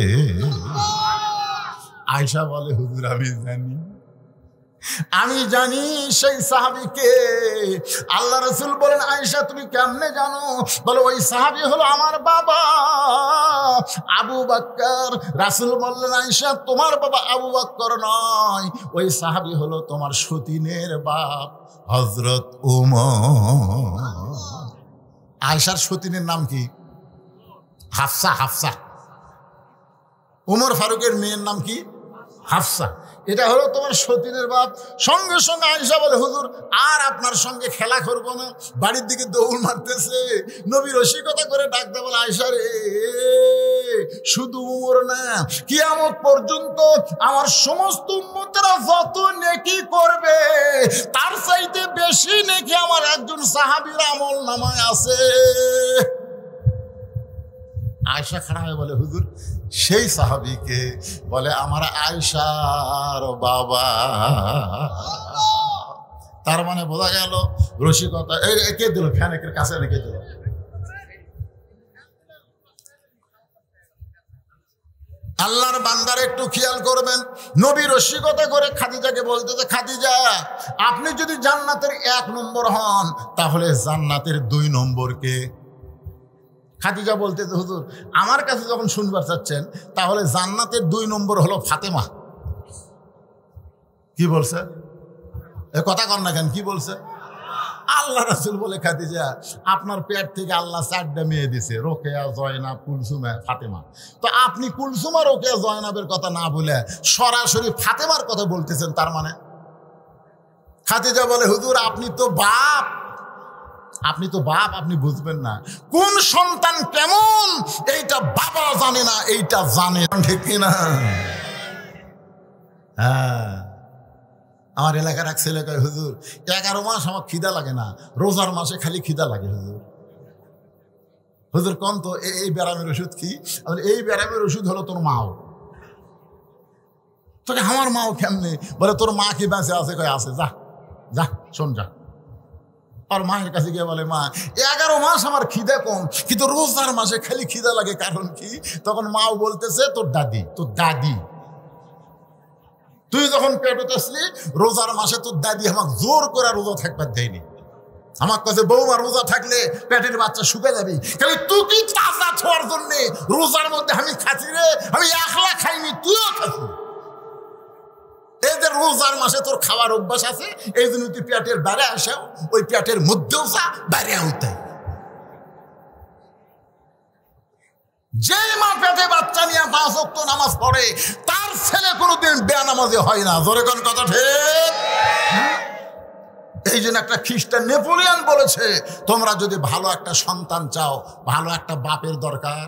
Speaker 1: আয়েশা বলে, হুজুর আমি জানি সেই সাহাবীকে। আল্লাহ রাসূল বলেন, আয়েশা তুমি কেমনে জানো? বলে ওই সাহাবী হলো আমার বাবা আবু বকর। রাসূল বললেন, আয়েশা তোমার বাবা আবু বকর নয়, ওই সাহাবী হলো তোমার সতীনের বাপ হযরত ওমর। আয়েশার সতীনের নাম কি? হাফসা। হাফসা। ওমর ফারুকের মেয়ের নাম কি? হাফসা। এটা হলো তোমার সতীনের বাপ। সঙ্গে সঙ্গে আয়েশা বলে, হুজুর আর আপনার সঙ্গে খেলা করবো না। বাড়ির দিকে দৌড় মারতেছে। নবী রসিকতা করে ডাকতে বলে, আয়েশা রে শুধু উমর না, কিয়ামত পর্যন্ত আমার সমস্ত উম্মতেরা যত নেকি করবে তার চাইতে বেশি নেকি আমার একজন সাহাবীর আমল নামায় আছে। আয়েশা খাড়া হয়ে বলে, হুজুর সেই সাহাবীকে? বলে আমার আয়েশার বাবা। তার মানে বোঝা গেল রসিকতা। কে দিল ফ্যান? এর কাছে রেখে দিল। আল্লাহর বান্দার একটু খেয়াল করবেন, নবী রসিকতা করে খাদিজাকে বলতেছে, খাদিজা আপনি যদি জান্নাতের 1 নম্বর হন তাহলে জান্নাতের 2 নম্বর কে? খাদিজা বলতেছে, হুজুর আমার কাছে যখন শুনবার চাচ্ছেন তাহলে জান্নাতের 2 নম্বর হলো ফাতেমা। কি বলছে? এ কথা কর না কেন, কি বলছে? আল্লাহ রাসূল বলে, খাদিজা আপনার পেট থেকে আল্লাহ 4টা মেয়ে দিছে, রোকেয়া, জয়নাব, কুলসুমা, ফাতেমা। তো আপনি কুলসুমা, রোকেয়া, জয়নাবের কথা না বলে সরাসরি ফাতেমার কথা বলতেছেন, তার মানে? খাদিজা বলে, হুজুর আপনি তো বাপ, আপনি বুঝবেন না কোন সন্তান কেমন এইটা বাবা জানে না, এইটা জানে, ঠিক কিনা? হ্যাঁ, আমার এলাকার এক ছেলে কয়, হুজুর 11 মাস আমার খিদা লাগে না, রোজার মাসে খালি খিদা লাগে। হুজুর কোন তো এই ব্যারামের ওষুধ কি? এই ব্যারামের ওষুধ হলো তোর মাও। তোকে আমার মাও কেমনে? বলে তোর মা কি বেঁচে আছে? কয় আছে। যা যা শোন যা। আর মায়ের কাছে গিয়ে বলে, মা 11 মাস আমার খিদা কম, কিন্তু রোজার মাসে খালি খিদা লাগে, কারণ কি? তখন মাও বলতেছে, তোর দাদি তুই যখন পেটে আসলি রোজার মাসে তোর দাদি আমাকে জোর করে রোজা থাকবার দেয়নি। আমার কাছে বৌমা রোজা থাকলে পেটের বাচ্চা শুকে যাবি, খালি তুই কি তাজা ছোঁয়ার জন্য রোজার মধ্যে আমি খাচ্ছি রে, আমি 1 লাখ খাইনি, তুইও খাচ্ছি। এই যে রোজার মাসে তোর খাওয়ার অভ্যাস আছে, এই জন্য তুই পেটের বাইরে আসেও, ওই পেটের মধ্যেও যা, বাইরে আউতাই। যে মা পেটে বাচ্চা নিয়ে 5 ওয়াক্ত নামাজ পড়ে, তার ছেলে কোনোদিন বেনামাজি হয় না। জোরে কোন কথা ঠিক? এই জন্য একটা খ্রিস্টান নেপোলিয়ন বলেছে, তোমরা যদি ভালো একটা সন্তান চাও, ভালো একটা বাপের দরকার,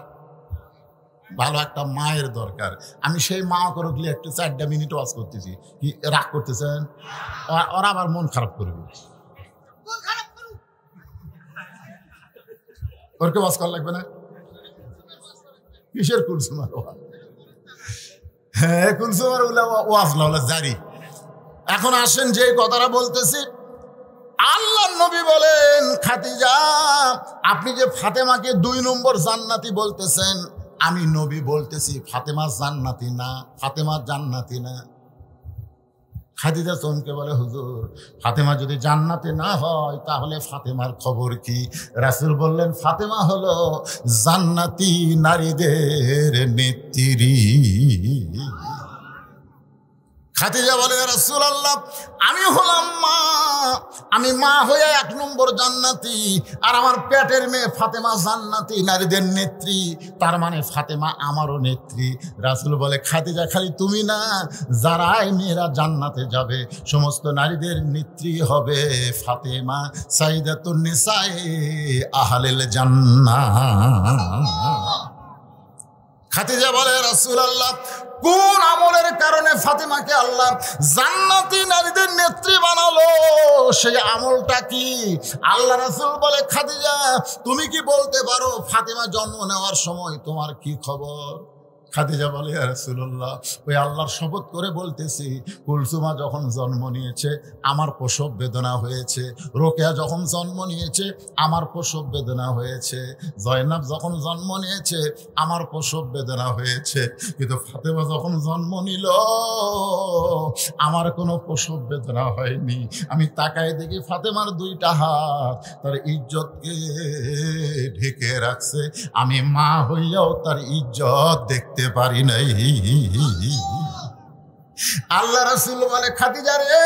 Speaker 1: ভালো একটা মায়ের দরকার। আমি সেই মা করে গিয়ে একটু 4টা মিনিট ওয়াজ করতেছি, কি রাগ করতেছেন? ওরা আবার মন খারাপ করবে, ওরকে ওয়াজ করা লাগবে না? কিসের কুলসুমার ওয়াজ? হ্যাঁ, কুলসুমার ওয়াজ জারি। এখন আসেন যে কথাটা বলতেছি, আল্লাহর নবী বলেন, খাদিজা আপনি যে ফাতেমাকে 2 নম্বর জান্নাতি বলতেছেন, আমি নবী বলতেছি ফাতেমা জান্নাতি না, ফাতেমা জান্নাতি না। খাদিজা চমকে বলে, হুজুর ফাতেমা যদি জান্নাতে না হয় তাহলে ফাতেমার খবর কি? রাসূল বললেন, ফাতেমা হলো জান্নাতি নারীদের নেত্রী। খাদিজা বলে, রাসূলুল্লাহ আমি হলাম মা, আমি মা হয়ে 1 নম্বর জান্নাতি, আর আমার পেটের মেয়ে ফাতেমা জান্নাতি নারীদের নেত্রী, তার মানে ফাতেমা আমারও নেত্রী। রাসূল বলে, খাদিজা খালি তুমি না, যারাই মেয়েরা জান্নাতে যাবে সমস্ত নারীদের নেত্রী হবে ফাতেমা, সাইয়্যিদাতুন নিসায়ে আহলিল জান্নাহ। খাদিজা বলে, রাসূলুল্লাহ কোন আমলের কারণে ফাতেমাকে আল্লাহ জান্নাতি নারীদের নেত্রী বানালো, সেই আমলটা কি? আল্লাহ রাসূল বলে, খাদিজা তুমি কি বলতে পারো ফাতেমা জন্ম নেওয়ার সময় তোমার কি খবর? খাদিজা বলে, ইয়া রাসূলুল্লাহ ওই আল্লাহর শপথ করে বলতেছি, কুলসুমা যখন জন্ম নিয়েছে আমার প্রসব বেদনা হয়েছে, রোকেয়া যখন জন্ম নিয়েছে আমার প্রসব বেদনা হয়েছে, জয়নাব যখন জন্ম নিয়েছে আমার প্রসব বেদনা হয়েছে, কিন্তু ফাতেমা যখন জন্ম নিল আমার কোনো প্রসব বেদনা হয়নি। আমি তাকায় দেখি ফাতেমার 2টা হাত তার ইজ্জতকে ঢেকে রাখছে, আমি মা হইয়াও তার ইজ্জত দেখতে পারি নাই। আল্লাহ রাসূল বলে, খাদিজা রে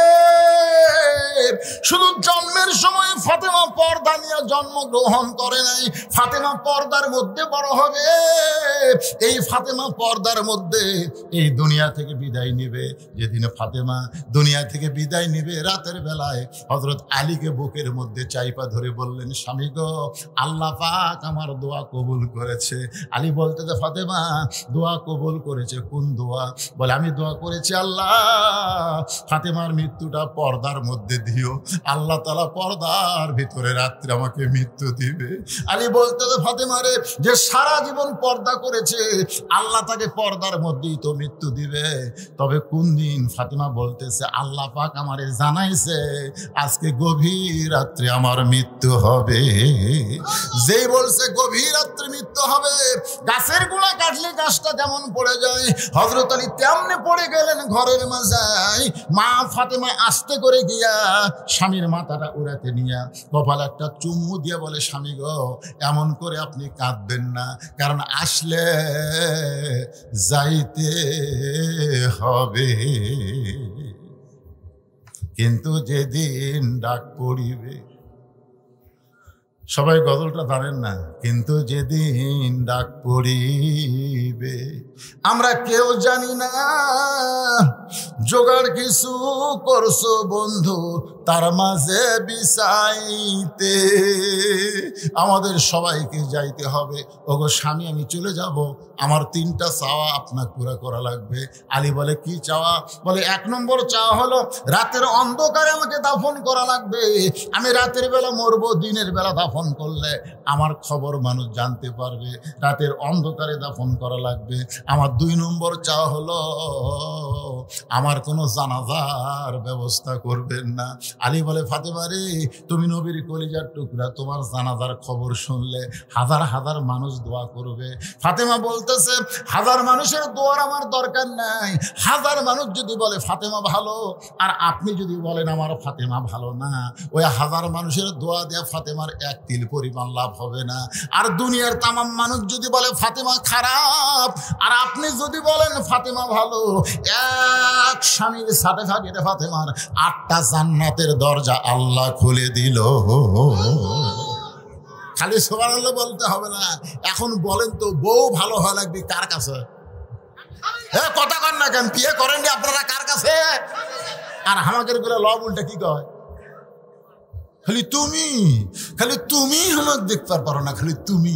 Speaker 1: শুধু জন্মের সময় ফাতেমা পর্দা নিয়ে জন্মগ্রহণ করে নাই, ফাতেমা পর্দার মধ্যে বড় হবে। এই ফাতেমা পর্দার মধ্যে এই দুনিয়া থেকে বিদায় নিবে। যেদিন ফাতেমা দুনিয়া থেকে বিদায় নিবে, রাতের বেলায় হযরত আলীকে বুকের মধ্যে চাইপা ধরে বললেন, স্বামী গো আল্লাহ পাক আমার দোয়া কবুল করেছে। আলী বলতে, ফাতেমা দোয়া কবুল করেছে? কোন দোয়া? বলে, আমি দোয়া করেছি আল্লাহ ফাতেমার মৃত্যুটা পর্দার মধ্যে দিও। আল্লাহ তাআলা পর্দার ভিতরে রাত্রে আমাকে মৃত্যু দিবে। আলী বলতেছে ফাতেমারে যে সারা জীবন পর্দা করেছে আল্লাহ তাকে পর্দার মধ্যেই তো মৃত্যু দিবে, তবে কোন দিন? ফাতেমা বলতেছে আল্লাহ পাক আমারে জানাইছে আজকে গভীর রাত্রে আমার মৃত্যু হবে। যেই বলছে গভীর রাত্রে মৃত্যু হবে, গাছের গোড়া কাটলে গাছটা যেমন পড়ে যায় হযরত আলী তেমনি পড়ে গেলেন ঘরের মাঝায়। মা ফাতেমা আস্তে করে গিয়া স্বামীর মাথাটা উড়াতে নিয়া কপাল একটা চুমু দিয়ে বলে, স্বামী গো এমন করে আপনি কাঁদবেন না, কারণ আসলে যাইতে হবে, কিন্তু যেদিন ডাক পড়িবে। সবাই গজলটা জানেন না? কিন্তু যেদিন ডাক পড়িবে আমরা কেউ জানি না, জোগাড় কিছু করছো বন্ধু তার মাঝে বিছাইতে। আমাদের সবাইকে যাইতে হবে। ওগো স্বামী আমি চলে যাব, আমার 3টা চাওয়া আপনার পুরা করা লাগবে। আলী বলে কি চাওয়া? বলে 1 নম্বর চাওয়া হলো রাতের অন্ধকারে আমাকে দাফন করা লাগবে। আমি রাতের বেলা মরবো, দিনের বেলা দাফন করলে আমার খবর মানুষ জানতে পারবে। রাতের অন্ধকারে দাফন করা লাগবে। আমার 2 নম্বর চাওয়া হলো আমার কোনো জানাজার ব্যবস্থা করবেন না। আলী বলে ফাতেমা রে তুমি নবীর কলিজার টুকরা, তোমার জানাজার খবর শুনলে হাজার হাজার মানুষ দোয়া করবে। ফাতেমা বলতেছে হাজার মানুষের দোয়ার আমার দরকার নাই। হাজার মানুষ যদি বলে ফাতেমা ভালো আর আপনি যদি বলেন আমার ফাতেমা ভালো না, ওই হাজার মানুষের দোয়া দেয়া ফাতেমার 1 তিল পরিমাণ লাভ হবে না। আর দুনিয়ার তামাম মানুষ যদি বলে ফাতেমা খারাপ আর আপনি যদি বলেন ফাতেমা ভালো, এক স্বামীর সাথে থাকে ফাতেমার 8টা জান্নাতের দরজা আল্লাহ খুলে দিল। খালি সুবহানাল্লাহ বলতে হবে না। এখন বলেন তো বউ ভালো হওয়া লাগবে কার কাছে? কথা কন না কেন? বিয়ে করেননি আপনারা কার কাছে? আর আমাদের গুলো লব উল্টা কি কয়? খালি তুমি আমার দেখতে পারো না, খালি তুমি।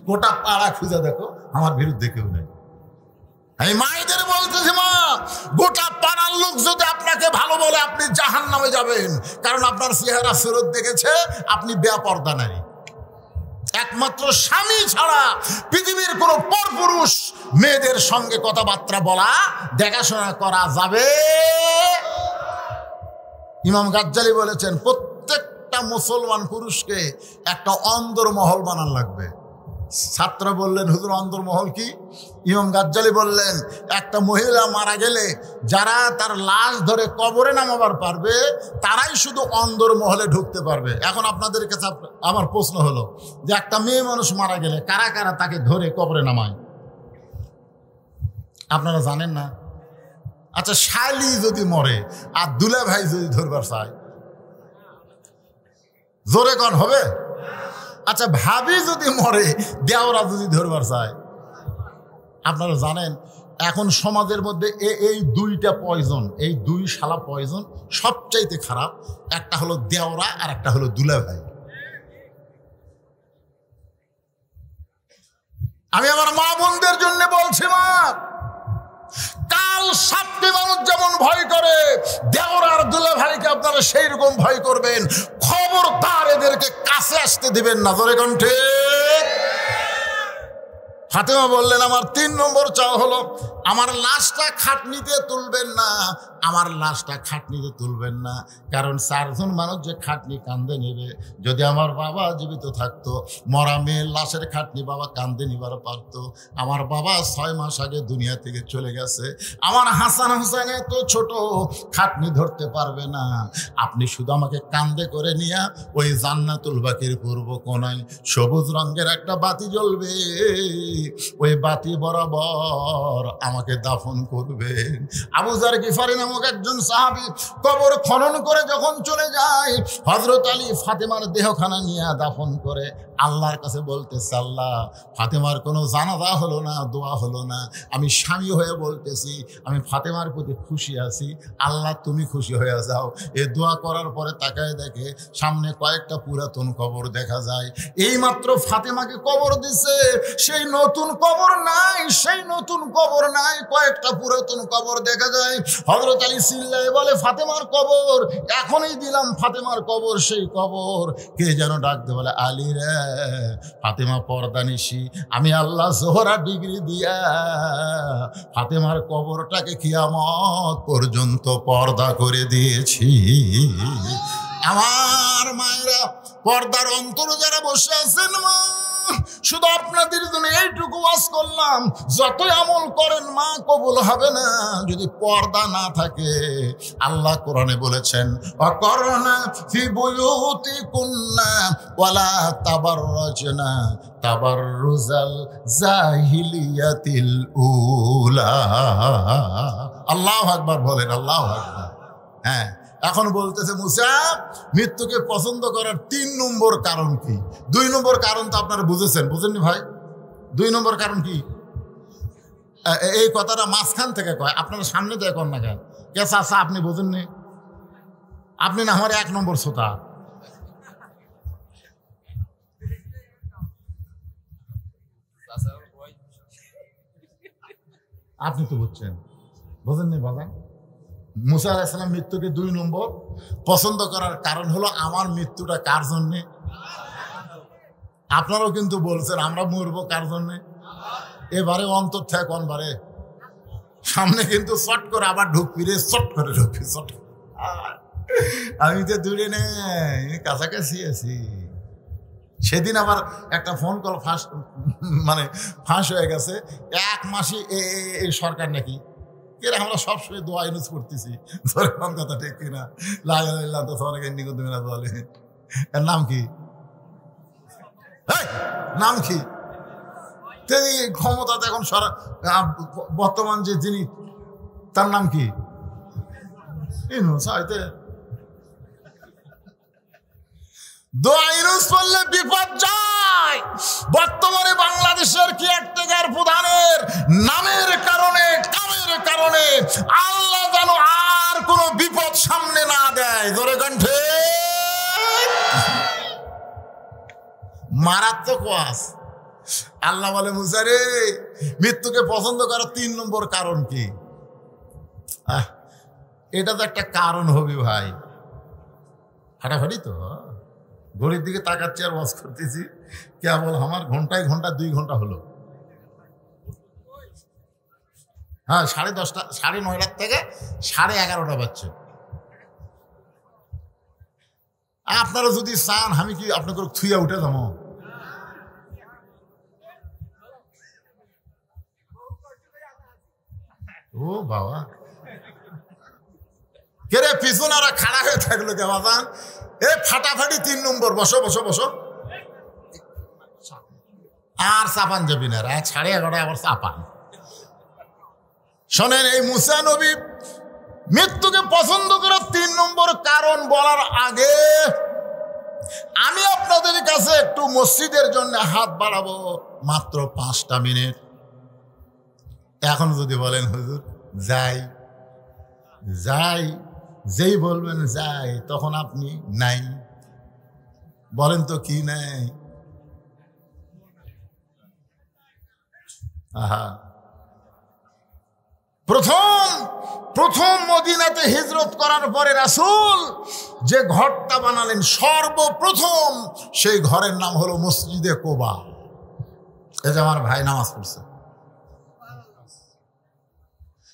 Speaker 1: গোটা পাড়া খুঁজে দেখো আমার বিরুদ্ধে কেউ নেই। আমি মায়েদের বলতেছি মা, গোটা পাড়ার লোক যদি আপনাকে ভালো বলে আপনি জাহান্নামে যাবেন, কারণ আপনার চেহারা সুরত দেখেছে আপনি বেপরদা নারী। একমাত্র স্বামী ছাড়া পৃথিবীর কোন পরপুরুষ মেয়েদের সঙ্গে কথাবার্তা বলা দেখাশোনা করা যাবে। ইমাম গাজ্জালি বলেছেন প্রত্যেকটা মুসলমান পুরুষকে একটা অন্দরমহল বানান লাগবে। ছাত্র বললেন হুজুর অন্দরমহল কি? ইমাম গাজ্জালি বললেন একটা মহিলা মারা গেলে যারা তার লাশ ধরে কবরে নামাবার পারবে তারাই শুধু অন্দরমহলে ঢুকতে পারবে। এখন আপনাদের কাছে আমার প্রশ্ন হলো যে একটা মেয়ে মানুষ মারা গেলে কারা কারা তাকে ধরে কবরে নামায়? আপনারা জানেন না? আচ্ছা শালি যদি মরে আর দুলা ভাই যদি ধরবার চায়, জোরে কন হবে? আচ্ছা ভাবি যদি মরে, দেওরা যদি ধরবার চায়, আপনারা জানেন এখন সমাজের মধ্যে এই 2টা পয়জন, এই 2 শালা পয়জন সবচাইতে খারাপ। একটা হলো দেওরা আর একটা হলো দুলা ভাই। আমি আমার মা বোনদের জন্য বলছি মা, কাল সাপকে মানুষ যেমন ভয় করে দেওরা আর দুলা ভাইকে আপনারা সেই রকম ভয় করবেন। খবরদার এদেরকে কাছে আসতে দিবেন না। জোরে কণ্ঠে ফাতেমা বললেন আমার 3 নম্বর চাওয়া হলো আমার লাশটা খাটনিতে তুলবেন না, আমার লাশটা খাটনিতে তুলবেন না। কারণ 4 জন মানুষ যে খাটনি কান্দে নেবে, যদি আমার বাবা জীবিত থাকতো মরা মেয়ের লাশের খাটনি বাবা কান্দে নিবার পারতো। আমার বাবা 6 মাস আগে দুনিয়া থেকে চলে গেছে। আমার হাসান হোসেন এত ছোট, খাটনি ধরতে পারবে না। আপনি শুধু আমাকে কান্দে করে নিয়ে ওই জান্নাতুল বাকির পূর্ব কোণায় সবুজ রঙের একটা বাতি জ্বলবে, ওই বাতি বরাবর আমাকে দাফন করবেন। আবু যার গিফারি নামক একজন সাহাবী কবর খনন করে যখন চলে যায়, হযরত আলী ফাতেমার দেহখানা নিয়ে দাফন করে আল্লাহর কাছে বলতেছে আল্লাহ ফাতেমার কোনো জানাজা হলো না, দোয়া হলো না। আমি স্বামী হয়ে বলতেছি আমি ফাতেমার প্রতি খুশি আছি, আল্লাহ তুমি খুশি হয়ে যাও। এ দোয়া করার পরে তাকায় দেখে সামনে কয়েকটা পুরাতন কবর দেখা যায়। এইমাত্র ফাতেমাকে কবর দিছে, সেই নতুন কবর নাই, সেই নতুন কবর নাই। মদিনায় কয়েকটা পুরাতন কবর দেখা যায়। হযরত আলী চিল্লায় বলে, ফাতেমার কবর, এখনই দিলাম ফাতেমার কবর। সেই কবর কে যেন ডাকতে বলে, আলী রে, ফাতেমা পর্দানিশি, আমি আল্লাহ জোহরা ডিগ্রি দিয়া ফাতেমার কবরটাকে কিয়ামত পর্যন্ত পর্দা করে দিয়েছি। আমার মায়েরা, পর্দার অন্তরে যারা বসে আছেন, মা, শুধু আপনাদের জন্য এইটুকু ওয়াজ করলাম, যতই আমল করেন মা কবুল হবে না যদি পর্দা না থাকে। আল্লাহ কোরআনে বলেছেন, অকরনা ফি বুয়ুতিকুন্না ওয়ালা তাবাররাজনা তাবাররুজাল জাহিলিয়াতিল উলা। আল্লাহু আকবার বলেন, আল্লাহু আকবার। হ্যাঁ, এখন বলতেছে মুসা, মৃত্যুকে পছন্দ করার 3 নম্বর কারণ কি? 2 নম্বর কারণ তো আপনারা বুঝেছেন, বুঝেননি ভাই? 2 নম্বর কারণ কি? এই কথাটা মাঝখান থেকে কয়, আপনারা সামনে দিয়ে কন না কেন? কে চাচা আপনি বোঝেননি? আপনি না আমার 1 নম্বর শ্রোতা। আপনি তো বুঝছেন, বোঝেননি বাবা? মুসা আলাইহিস সালাম মৃত্যুকে 2 নম্বর পছন্দ করার কারণ হলো, আমার মৃত্যুটা কার জন্যে? আপনারাও কিন্তু বলছেন আমরা মরবো কার জন্যে? এবারে অন্তর থেকে কোনবারে সামনে কিন্তু চট করে আবার ঢুকবি রে, চট করে ঢুকবি, চট। আমি তো দূরে নেই, কাছাকাছি আছি। সেদিন আবার একটা ফোন কল ফাঁস হয়ে গেছে। 1 মাসে এই সরকার নাকি এর আমরা সবসময় দোয়া ইউজ করতেছি, ধরে কোন কথা ঠিক কিনা? লা ইলাহা ইল্লাল্লাহ সুবহানাকা ইন্নী কুনতু মিনাজ জালিমিন। এর নাম কি? নাম কি? ক্ষমতাতে এখন বর্তমান যে যিনি, তার নাম কি? দোয়া ইউজ করলে বিপদ যায়। বর্তমানে বাংলাদেশের কেয়ারটেকার প্রধানের নামের কারণে, কামের কারণে আল্লাহ যেন আর কোনো বিপদ সামনে না দেয়। ধরে কণ্ঠে মারাত্মক ওয়াজ। আল্লাহ বলে, মুসা রে, মৃত্যুকে পছন্দ করার 3 নম্বর কারণ কি? এটা তো একটা কারণ হবে ভাই। ফাটাফাটি তো ঘড়ির দিকে তাকাচ্ছি আর ওয়াজ করতেছি, কেবল আমার ঘন্টায় ঘন্টা 2 ঘন্টা হলো। হ্যাঁ, 10:30, 9:30 থেকে 11:30 বাজছে। আপনারা যদি চান আমি কি আপনাকে থুইয়া উঠে যাবো? ও বাবা, কে রে পিছনারা খাড়া হয়ে থাকলো কে বাবা? এ ফাটাফাটি 3 নম্বর, বসো বসো বসো। আর চাপান যাবি না, 11:30 আবার চাপান। শোনেন, এই মুসা নবী মৃত্যুকে পছন্দ করার 3 নম্বর কারণ বলার আগে আমি আপনাদের কাছে একটু মসজিদের জন্য হাত বাড়াবো, মাত্র 5টা মিনিট। এখন যদি বলেন হুজুর যাই যাই, যেই বলবেন যাই, তখন আপনি নাই। বলেন তো কি নাই? আহা, প্রথম মদিনাতে হিজরত করার পরে রাসূল যে ঘরটা বানালেন সর্বপ্রথম, সেই ঘরের নাম হলো মসজিদে কোবা। এই যে আমার ভাই নামাজ পড়ছে,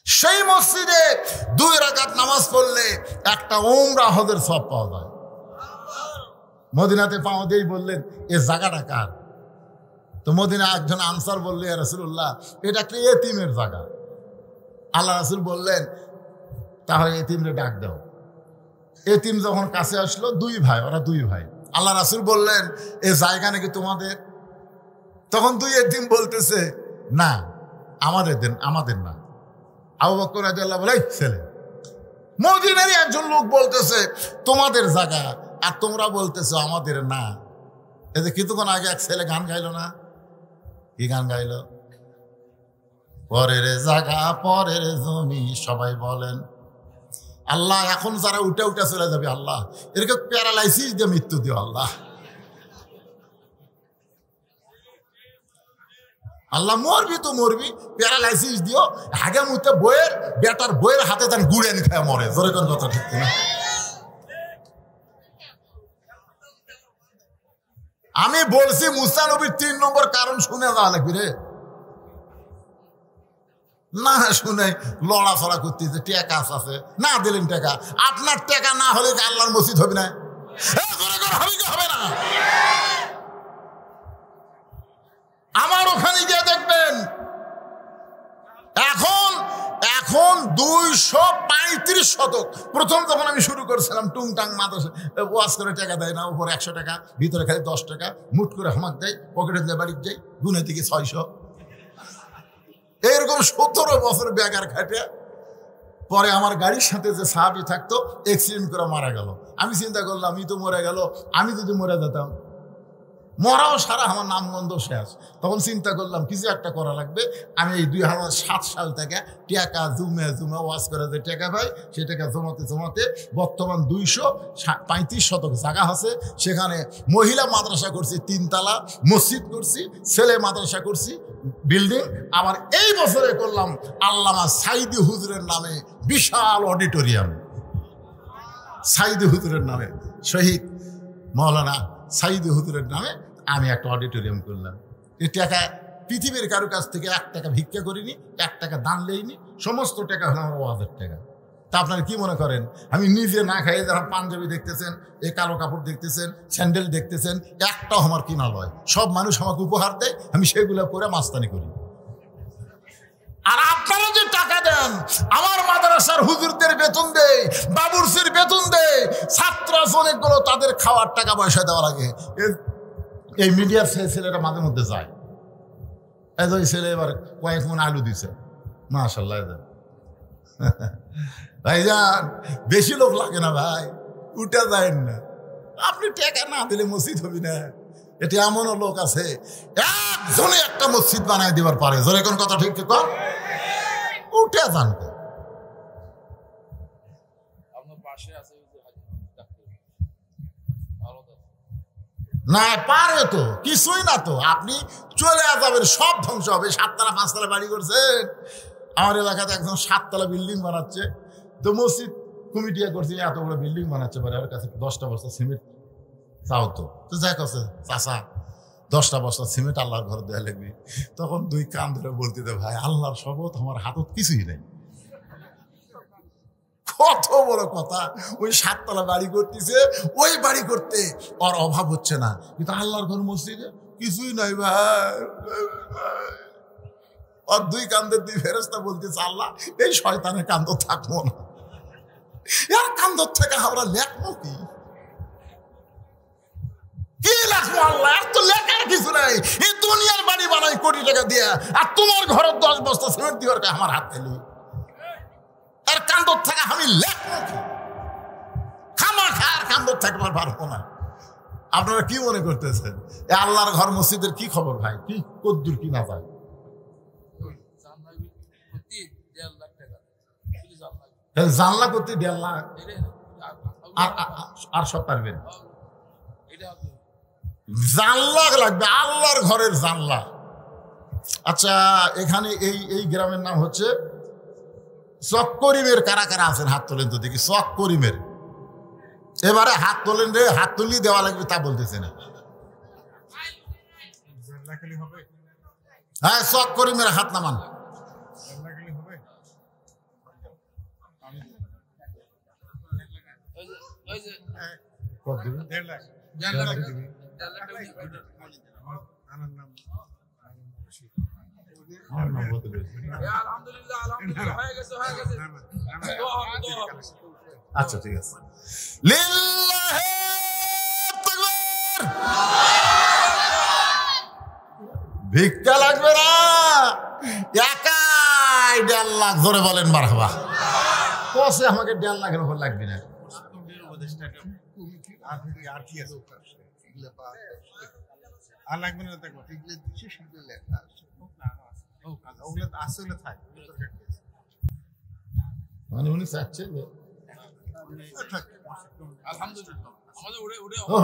Speaker 1: সেই মসজিদে 2 রাকাত নামাজ পড়লে একটা উমরা হজের সওয়াব পাওয়া যায়। মদিনাতে পাওয়া দিয়েই বললেন, এ জায়গাটা কার? তো মদিনা একজন আনসার বললে, ইয়া রাসূলুল্লাহ, এটা একটা এতিমের জায়গা। আল্লাহ রাসূল বললেন, তাহলে এতিমরে ডাক দাও। এতিম যখন কাছে আসলো, 2 ভাই, ওরা 2 ভাই। আল্লাহ রাসূল বললেন, এ জায়গা নাকি তোমাদের? তখন 2 এতিম বলতেছে, না আমাদের দেন, আমাদের না। আবু বকর রাদিয়াল্লাহু বলে, ছেলে। মদিনারই একজন লোক বলতেছে তোমাদের জায়গা, আর তোমরা বলতেছো আমাদের না। এতে কিছুক্ষণ আগে এক ছেলে গান গাইলো না? কি গান গাইলো? পরের জায়গা পরের জমি, সবাই বলেন আল্লাহ। এখন যারা উঠে উঠে চলে যাবে, আল্লাহ এরকে প্যারালাইসিস দিয়ে মৃত্যু দিও আল্লাহ। আল্লাহ মরবি তো মরবি, প্যারালাইসিস দিও, হাগে মুতে বইয়ের বেটার বইয়ের হাতে তার গুড়েন খায় মরে। জোরে কোন কথা ঠিক না? আমি বলছি মুসা নবীর 3 নম্বর কারণ শুনে যাওয়া লাগবে রে, না শুনে লড়াছড়া করতেছে, টেকা আছে না দিলেন টাকা, আপনার টাকা না হলে আল্লাহর মসজিদ হবে না? হবে না? আমার ওখানে গিয়ে দেখবেন এখন 235 শতক। প্রথম যখন আমি শুরু করেছিলাম টুংটাং মাদ্রাসা ওয়াজ করে টাকা দেয় না, উপর 100 টাকা, ভিতরে খালি 10 টাকা, মুট করে হামাক দেয়, পকেটে দিয়ে বাড়ির যাই, গুনে থেকে 600। এরকম 17 বছর বেকার খাটে পরে আমার গাড়ির সাথে যে সাহাবী থাকতো অ্যাক্সিডেন্ট করে মারা গেল। আমি চিন্তা করলাম আমি তো মরে গেল, আমি যদি মরে যেতাম, মরাও সারা আমার নামগন্ধ শেষ। তখন চিন্তা করলাম কিছু একটা করা লাগবে। আমি এই 2007 সাল থেকে টাকা জুমে ওয়াজ করে যে টাকা পাই, সে টাকা জমাতে বর্তমান 235 শতক জায়গা আছে। সেখানে মহিলা মাদ্রাসা করছি, 3 তলা মসজিদ করছি, ছেলে মাদ্রাসা করছি, বিল্ডিং। আবার এই বছরে করলাম আল্লামা সাইদি হুজুরের নামে বিশাল অডিটোরিয়াম। সাইদি হুজুরের নামে, শহীদ মৌলানা সাইদি হুজুরের নামে আমি একটা অডিটোরিয়াম করলাম। এই টাকা পৃথিবীর কারো কাছ থেকে 1 টাকা ভিক্ষা করিনি, 1 টাকা দান লেইনি, সমস্ত টাকা হলো আমার ওয়াজের টাকা। তা আপনারা কি মনে করেন আমি নিজে না খাইয়ে যারা পাঞ্জাবি দেখতেছেন, এই কালো কাপড় দেখতেছেন, স্যান্ডেল দেখতেছেন, একটাও আমার কিনা লয়, সব মানুষ আমাকে উপহার দেয়, আমি সেগুলো করে মাস্তানি করি। আর আপনারা যে টাকা দেন, আমার মাদ্রাসার হুজুরদের বেতন দেয়, বাবুরসির বেতন দেয়, ছাত্র অনেকগুলো তাদের খাওয়ার টাকা পয়সা দেওয়া লাগে। এই মিডিয়ার ছেলেরা মাঝে মধ্যে যায়, ওই ছেলে এবার কয়েক মন আলু দিছে, মাশাআল্লাহ। ভাইজান বেশি লোক লাগে না ভাই, উঠে যায় না। আপনি টাকা না দিলে মসজিদ হবি না। এটা এমনও লোক আছে একজনে একটা মসজিদ বানায় দিবার পারে। জোরে কোন কথা ঠিক কর, উঠে যান। না পারে তো, কিছুই না তো, আপনি চলে যাবেন, সব ধ্বংস হবে। 7 তলা 5 তলা বাড়ি করছেন। আমার এলাকাতে একজন 7 তলা বিল্ডিং বানাচ্ছে, তো মসজিদ কমিটি করছে এত বড় বিল্ডিং বানাচ্ছে, পরে ওর কাছে 10টা বস্তা সিমেন্ট চাও তো যাই কাছে চাষা 10টা বস্তা সিমেন্ট আল্লাহর ঘর দেওয়া লাগবে। তখন 2 কান ধরে বলতে দে, ভাই আল্লাহর শপথ আমার হাতত কিছুই নেই। কত বড় কথা, ওই 7 তলা বাড়ি করতেছে, ওই বাড়ি করতে ওর অভাব হচ্ছে না, কিন্তু আল্লাহর ঘর মসজিদে কিছুই নাই ভাই। ওর 2 কান্দের 2 ফেরেশতা বলতেছে, আল্লাহ এই শয়তানের কান্দ থাকবো না, এর কান্দর থেকে আমরা লেখবো কি লেখবো? আল্লাহ এর তো লেখার কিছু নাই, এই দুনিয়ার বাড়ি বানাই কোটি টাকা দিয়া, আর তোমার ঘরের 10 বস্তা সিমেন্ট দিয়ে আমার হাত পেলি, এর কান্দর থেকে আমি লেখবো কি? খামা খার কান্দর থাকবার পারবো না। আপনারা কি মনে করতেছেন এ আল্লাহর ঘর মসজিদের কি খবর ভাই? কি কদ্দুর কি না যায়? জানলা করতে 1.5 লাখ, আর সব পারবেন? জানলা লাগবে, আল্লাহর ঘরের জানলা। আচ্ছা, এখানে এই গ্রামের নাম হচ্ছে চক করিমের। কারা কারা আছেন হাত তোলেন তো দেখি। চক করিমের এবারে হাত তোলেন রে, হাত তুলি দেওয়া লাগবে তা বলতেছে না। হ্যাঁ, চক করিমের হাত নামান। আচ্ছা ঠিক আছে। ভিক্ষা লাগবে না, একাই 1.5 লাখ। জোরে বলেন মারহাবা। কসে আমাকে 1.5 লাখের উপর লাগবে না। আর লাগবে না, মানে উনি চাচ্ছে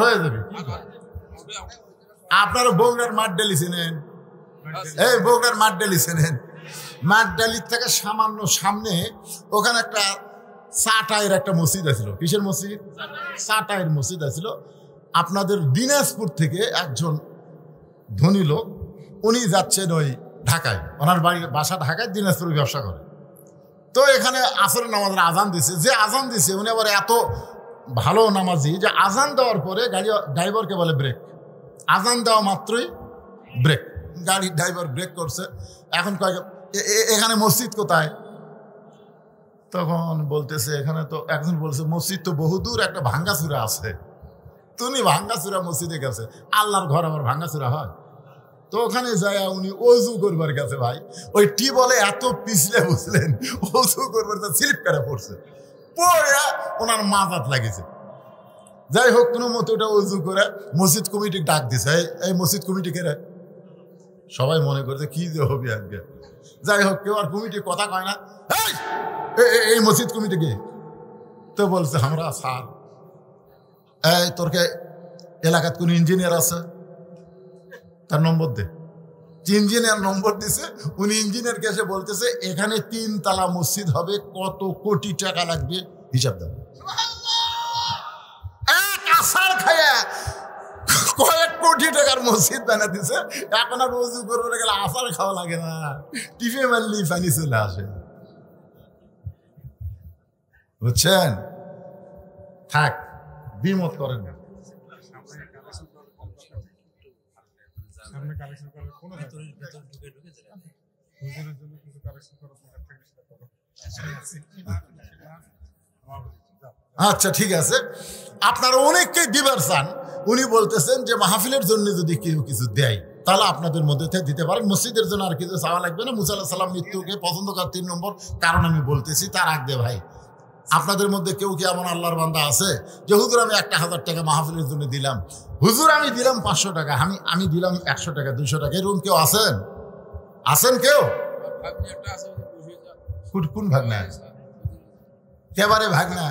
Speaker 1: হয়ে যাবে। আপনারা বগুড়ার মাঠ ডেলি চিনেন, এই বগুড়ার মাঠডালি চেনেন? মাঠডালির থেকে সামান্য সামনে ওখানে একটা চাটাইয়ের একটা মসজিদ আছিল। কিসের মসজিদ? চাটাইয়ের মসজিদ আছিল। আপনাদের দিনাজপুর থেকে একজন ধনী লোক, উনি যাচ্ছেন ওই ঢাকায়, ওনার বাড়ি বাসা ঢাকায়, দিনাজপুরে ব্যবসা করে। তো এখানে আসরের নামাজের আজান দিছে, যে আজান দিছে উনি আবার এত ভালো নামাজি যে আজান দেওয়ার পরে গাড়ি ড্রাইভারকে বলে ব্রেক, আজান দেওয়া মাত্রই ব্রেক, গাড়ির ড্রাইভার ব্রেক করছে। এখন কয়েক এখানে মসজিদ কোথায়? তখন বলতেছে এখানে তো, একজন বলছে মসজিদ তো বহুদূর, একটা ভাঙ্গাচুরা আছে। তুমি ভাঙ্গাচুরা মসজিদে গেছে, আল্লাহর ঘর আবার ভাঙ্গাচুরা হয়? তো ওখানে যায় উনি অজু করবার গেছে। ভাই ওই বলে এত পিছলে বুঝলেন, অজু করবার স্লিপ করে পড়ছে, পড়ে ওনার মাথাত লাগিয়েছে। যাই হোক, কোনো মতো ওটা অজু করে মসজিদ কমিটি ডাক দিছে। এই মসজিদ কমিটি কে রে? সবাই মনে করছে কি যে হবে আজকে। যাই হোক, কেউ আর কমিটি কথা কয় না। এই মসজিদ কমিটি কে? তো বলছে আমরা স্যার। এই তোরকে এলাকাত কোন ইঞ্জিনিয়ার আছে? তার নম্বর দে। ইঞ্জিনিয়ার নম্বর দিছে। উনি ইঞ্জিনিয়ারকে এসে বলতেছে এখানে 3 তলা মসজিদ হবে, কত কোটি টাকা লাগবে হিসাব দেন। এক আষাঢ় খায়া কয়েক কোটি টাকার মসজিদ বানা দিছে। এখন আর রোজু করবে গেলে আষাঢ় খাওয়া লাগে না, টিফে মারলি পানি চলে আসে। বুঝছেন? থাক, দ্বিমত করেন না। আচ্ছা ঠিক আছে, আপনারা অনেককে দিবার চান। উনি বলতেছেন যে মাহফিলের জন্য যদি কেউ কিছু দেয় তাহলে আপনাদের মধ্যে থেকে দিতে পারেন, মসজিদের জন্য আর কিছু চাওয়া লাগবে না। মুসা আলাইহিস সালাম মৃত্যুকে পছন্দ করার 3 নম্বর কারণ আমি বলতেছি। তার আগে ভাই, আপনাদের মধ্যে কেউ কি এমন আল্লাহর বান্দা আছে যে হুজুর আমি 1000 টাকা মাহফিলের জন্য দিলাম, হুজুর আমি দিলাম 500 টাকা, আমি দিলাম 100 টাকা, 200 টাকা, এরকম কেউ আছেন? আছেন কেউ? কোন ভাগনা? কেবারে ভাগনা?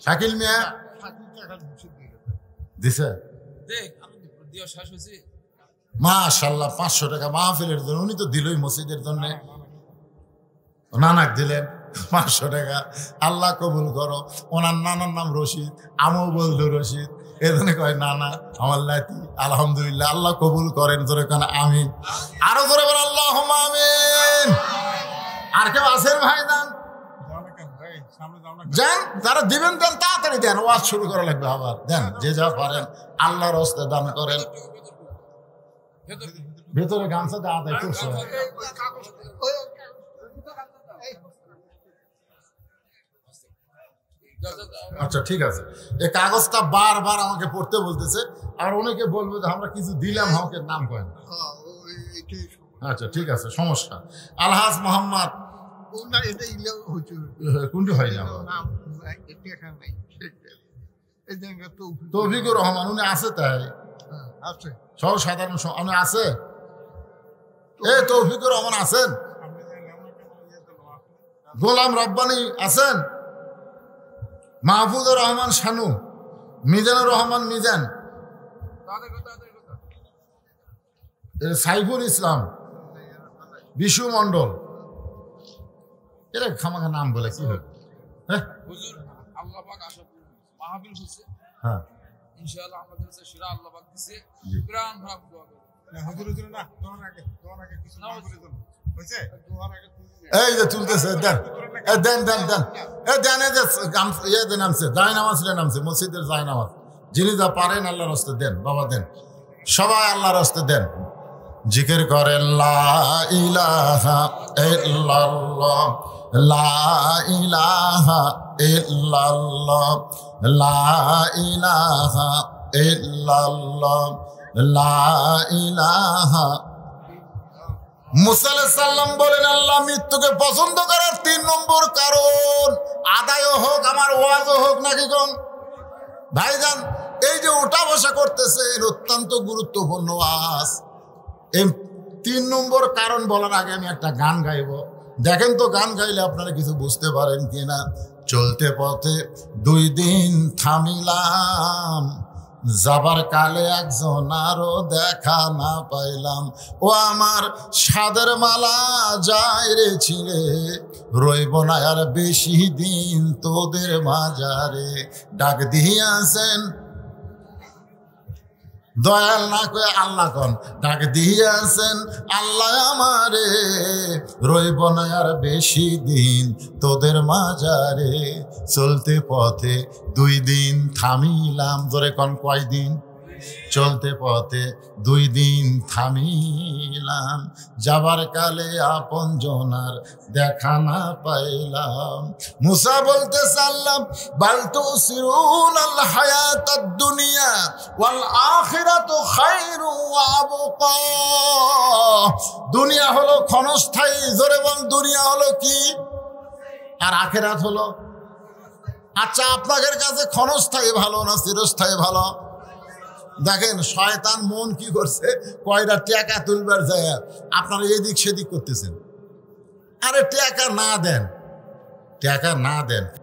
Speaker 1: শাকিল মিয়া দিছে? মাশাআল্লাহ, 500 টাকা মাহফিলের জন্য উনি তো দিলই মসজিদের জন্য। নানাক দিলেন 500 টাকা, আল্লাহ কবুল করো। ওনার নানার নাম রশিদ, আমও বললো রশিদ, এজন্য কয় নানা আমার লাতি। আলহামদুলিল্লাহ, আল্লাহ কবুল করেন। জোরে কেন আমিন, আরো জোরে বলেন আল্লাহুম্মা আমিন। আর কেউ আছেন ভাই? যান, যারা দিবেন দেন, তাড়াতাড়ি দেন, ওয়াজ শুরু করা লাগবে আবার। দেন, যে যা পারেন আল্লাহর রাস্তায় দান করেন। ভেতরে গামছা দেওয়া দেয় করছে। আচ্ছা ঠিক আছে, এই কাগজটা বারবার আমাকে পড়তে বলতেছে। আর অনেকে বলবে যে আমরা কিছু দিলাম, আমাকে নাম করেন। আচ্ছা ঠিক আছে, সমস্যা। আলহাজ মোহাম্মদ কোনটি হয় না, তৌফিকুর রহমান উনি আছে, তাই সব সাধারণ উনি আছে। তৌফিকুর রহমান আছেন, গোলাম রব্বানি আছেন, মাহফুজুর রহমান শানু, মিজানুর রহমান মিজান, সাইফুল ইসলাম, বিশু মন্ডল। এরা খামাখা নাম বলে কি হবে? হ্যাঁ হ্যাঁ, এই যে তুলতেছে, দেন দেন দেন দেন, নামছে জায়নামাজ নামছে, মসজিদের জায়নামাজ। যিনি যা পারেন আল্লাহর রাস্তায় দেন বাবা, দেন সবাই আল্লাহর রাস্তায় দেন। জিকির করেন লা ইলাহা ইল্লাল্লাহ, লা ইলাহা ইল্লাল্লাহ, লা ইলাহা ইল্লাল্লাহ, লা ইলাহা। মুসা আলাইহিস সালাম বলেন আল্লাহ মৃত্যুকে পছন্দ করার 3 নম্বর কারণ আদায় হোক, আমার ওয়াজও হোক নাকি কোন ভাইজান। এই যে ওঠা বসা করতেছেন অত্যন্ত গুরুত্বপূর্ণ ওয়াজ। এই 3 নম্বর কারণ বলার আগে আমি একটা গান গাইব। দেখেন তো গান গাইলে আপনারা কিছু বুঝতে পারেন কিনা। চলতে পথে 2 দিন থামিলাম, যাবার কালে একজন আরো দেখা না পাইলাম। ও আমার সাদের মালা যায় রে ছিঁড়ে, রইব না আর বেশি দিন তোদের মাজারে। ডাক দিয়াছেন দয়াল না কয়ে আল্লাহ কন, ডাক দিয়াছেন আল্লাহ আমারে, রইব না আর বেশি দিন তোদের মাজারে। চলতে পথে 2 দিন থামিলাম, জোরে কন কয়দিন? চলতে পথে 2 দিন থামিলাম, যাবার কালে আপন জনার দেখা না পাইলাম। মুসা বলতে চাল্লাম বাল তুসিরুনাল হায়াতাদ দুনিয়া ওয়াল আখিরাতু খায়রু ওয়া আবকা। দুনিয়া হলো ক্ষণস্থায়ী, জোরে বল দুনিয়া হলো কি? আর আখিরাত হলো? আচ্ছা, আপনাদের কাছে ক্ষণস্থায়ী ভালো না চিরস্থায়ী ভালো? দেখেন শয়তান মন কি করছে, কয়টা টাকা তুলবার যায় আপনারা এদিক সেদিক করতেছেন। আরে টাকা না দেন, টাকা না দেন।